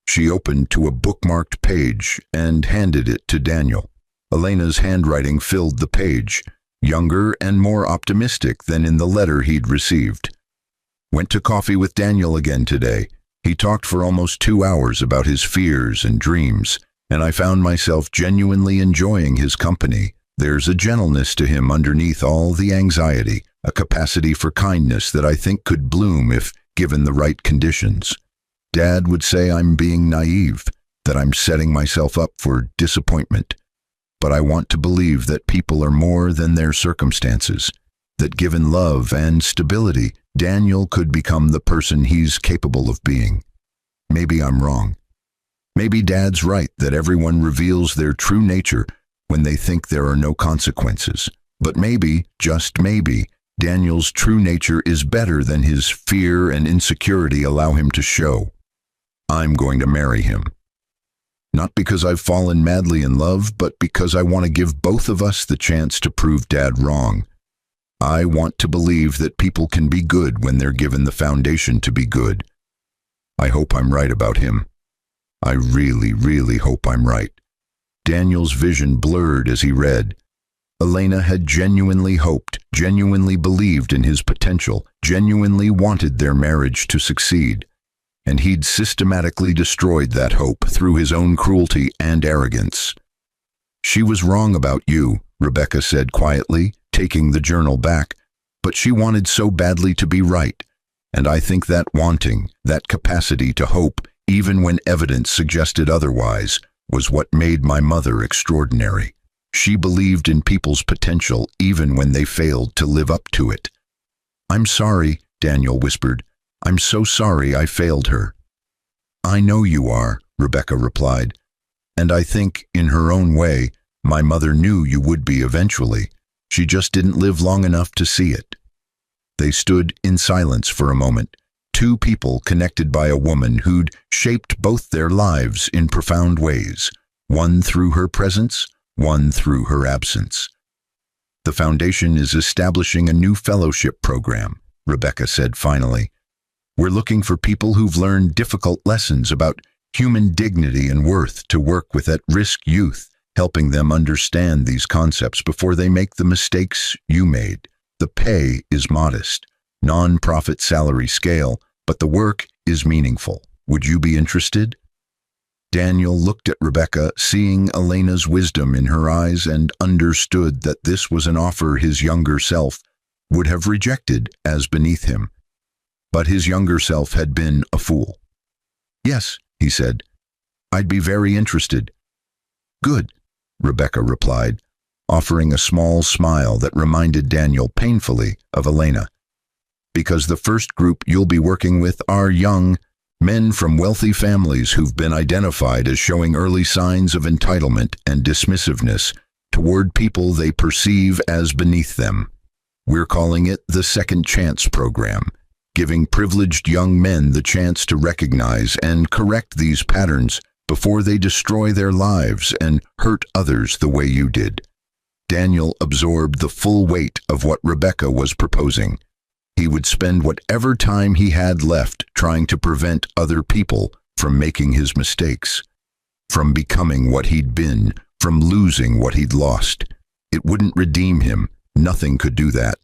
She opened to a bookmarked page and handed it to Daniel. Elena's handwriting filled the page, younger and more optimistic than in the letter he'd received. Went to coffee with Daniel again today. He talked for almost 2 hours about his fears and dreams, and I found myself genuinely enjoying his company. There's a gentleness to him underneath all the anxiety, a capacity for kindness that I think could bloom if given the right conditions. Dad would say I'm being naive, that I'm setting myself up for disappointment. But I want to believe that people are more than their circumstances, that given love and stability, Daniel could become the person he's capable of being. Maybe I'm wrong. Maybe Dad's right that everyone reveals their true nature when they think there are no consequences. But maybe, just maybe, Daniel's true nature is better than his fear and insecurity allow him to show. I'm going to marry him. Not because I've fallen madly in love, but because I want to give both of us the chance to prove Dad wrong. I want to believe that people can be good when they're given the foundation to be good. I hope I'm right about him. I really, really hope I'm right. Daniel's vision blurred as he read. Elena had genuinely hoped, genuinely believed in his potential, genuinely wanted their marriage to succeed. And he'd systematically destroyed that hope through his own cruelty and arrogance. She was wrong about you, Rebecca said quietly, taking the journal back, but she wanted so badly to be right, and I think that wanting, that capacity to hope, even when evidence suggested otherwise, was what made my mother extraordinary. She believed in people's potential even when they failed to live up to it. I'm sorry, Daniel whispered. I'm so sorry I failed her. I know you are, Rebecca replied, and I think, in her own way, my mother knew you would be eventually. She just didn't live long enough to see it. They stood in silence for a moment, two people connected by a woman who'd shaped both their lives in profound ways, one through her presence, one through her absence. The foundation is establishing a new fellowship program, Rebecca said finally. We're looking for people who've learned difficult lessons about human dignity and worth to work with at-risk youth, helping them understand these concepts before they make the mistakes you made. The pay is modest, non-profit salary scale, but the work is meaningful. Would you be interested? Daniel looked at Rebecca, seeing Elena's wisdom in her eyes, and understood that this was an offer his younger self would have rejected as beneath him. But his younger self had been a fool. Yes, he said. I'd be very interested. Good, Rebecca replied, offering a small smile that reminded Daniel painfully of Elena. Because the first group you'll be working with are young men from wealthy families who've been identified as showing early signs of entitlement and dismissiveness toward people they perceive as beneath them. We're calling it the Second Chance Program, giving privileged young men the chance to recognize and correct these patterns before they destroy their lives and hurt others the way you did. Daniel absorbed the full weight of what Rebecca was proposing. He would spend whatever time he had left trying to prevent other people from making his mistakes, from becoming what he'd been, from losing what he'd lost. It wouldn't redeem him. Nothing could do that.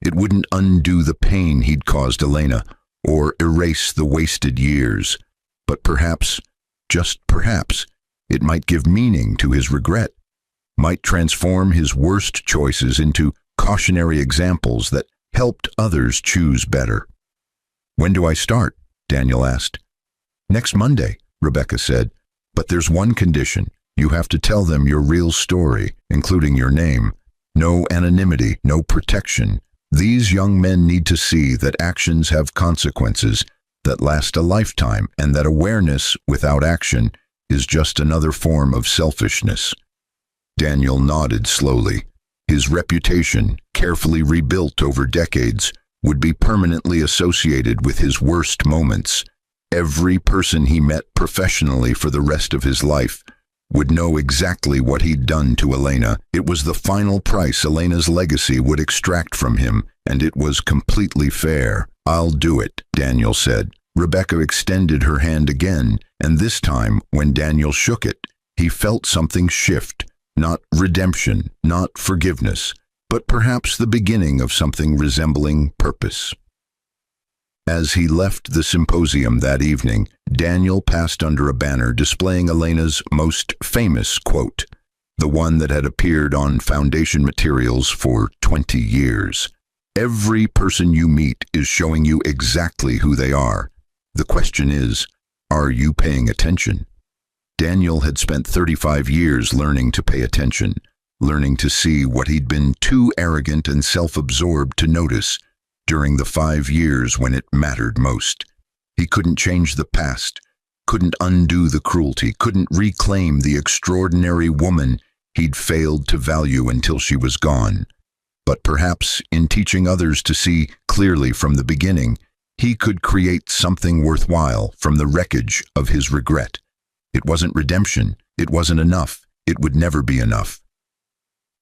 It wouldn't undo the pain he'd caused Elena or erase the wasted years. But perhaps, just perhaps, it might give meaning to his regret, might transform his worst choices into cautionary examples that helped others choose better. When do I start? Daniel asked. Next Monday, Rebecca said. But there's one condition. You have to tell them your real story, including your name. No anonymity, no protection. These young men need to see that actions have consequences that last a lifetime, and that awareness without action is just another form of selfishness. Daniel nodded slowly. His reputation, carefully rebuilt over decades, would be permanently associated with his worst moments. Every person he met professionally for the rest of his life would know exactly what he'd done to Elena. It was the final price Elena's legacy would extract from him, and it was completely fair. "I'll do it," Daniel said. Rebecca extended her hand again, and this time, when Daniel shook it, he felt something shift. Not redemption, not forgiveness, but perhaps the beginning of something resembling purpose. As he left the symposium that evening, Daniel passed under a banner displaying Elena's most famous quote, the one that had appeared on foundation materials for 20 years. "Every person you meet is showing you exactly who they are. The question is, are you paying attention?" Daniel had spent 35 years learning to pay attention, learning to see what he'd been too arrogant and self-absorbed to notice during the 5 years when it mattered most. He couldn't change the past, couldn't undo the cruelty, couldn't reclaim the extraordinary woman he'd failed to value until she was gone. But perhaps in teaching others to see clearly from the beginning, he could create something worthwhile from the wreckage of his regret. It wasn't redemption, it wasn't enough, it would never be enough.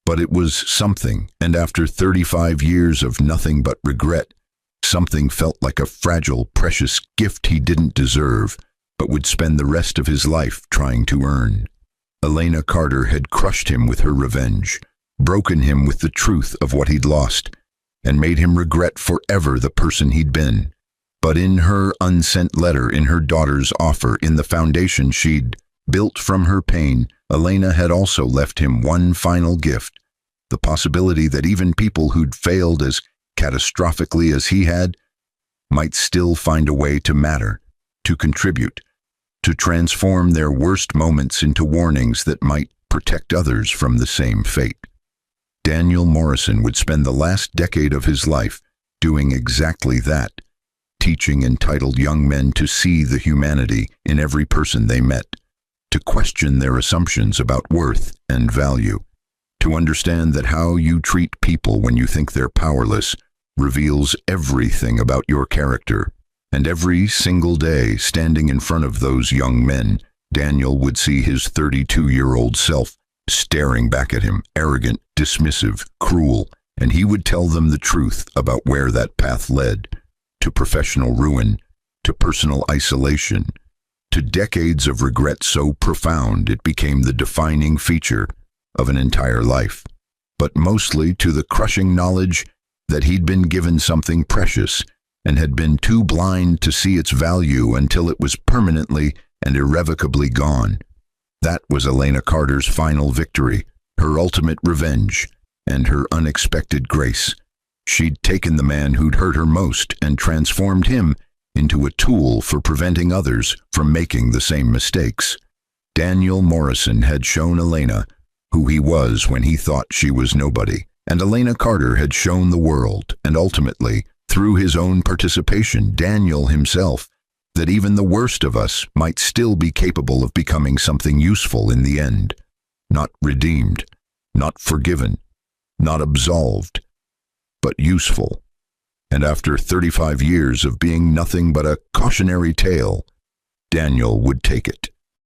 But it was something, and after 35 years of nothing but regret, something felt like a fragile, precious gift he didn't deserve, but would spend the rest of his life trying to earn. Elena Carter had crushed him with her revenge, broken him with the truth of what he'd lost, and made him regret forever the person he'd been. But in her unsent letter, in her daughter's offer, in the foundation she'd built from her pain, Elena had also left him one final gift, the possibility that even people who'd failed as catastrophically as he had might still find a way to matter, to contribute, to transform their worst moments into warnings that might protect others from the same fate. Daniel Morrison would spend the last decade of his life doing exactly that, teaching entitled young men to see the humanity in every person they met, to question their assumptions about worth and value, to understand that how you treat people when you think they're powerless reveals everything about your character. And every single day, standing in front of those young men, Daniel would see his 32-year-old self staring back at him, arrogant, dismissive, cruel, and he would tell them the truth about where that path led, to professional ruin, to personal isolation, to decades of regret so profound it became the defining feature of an entire life, but mostly to the crushing knowledge that he'd been given something precious and had been too blind to see its value until it was permanently and irrevocably gone. That was Elena Carter's final victory, her ultimate revenge, and her unexpected grace. She'd taken the man who'd hurt her most and transformed him into a tool for preventing others from making the same mistakes. Daniel Morrison had shown Elena who he was when he thought she was nobody, and Elena Carter had shown the world, and ultimately, through his own participation, Daniel himself, that even the worst of us might still be capable of becoming something useful in the end. Not redeemed, not forgiven, not absolved, but useful. And after 35 years of being nothing but a cautionary tale, Daniel would take it.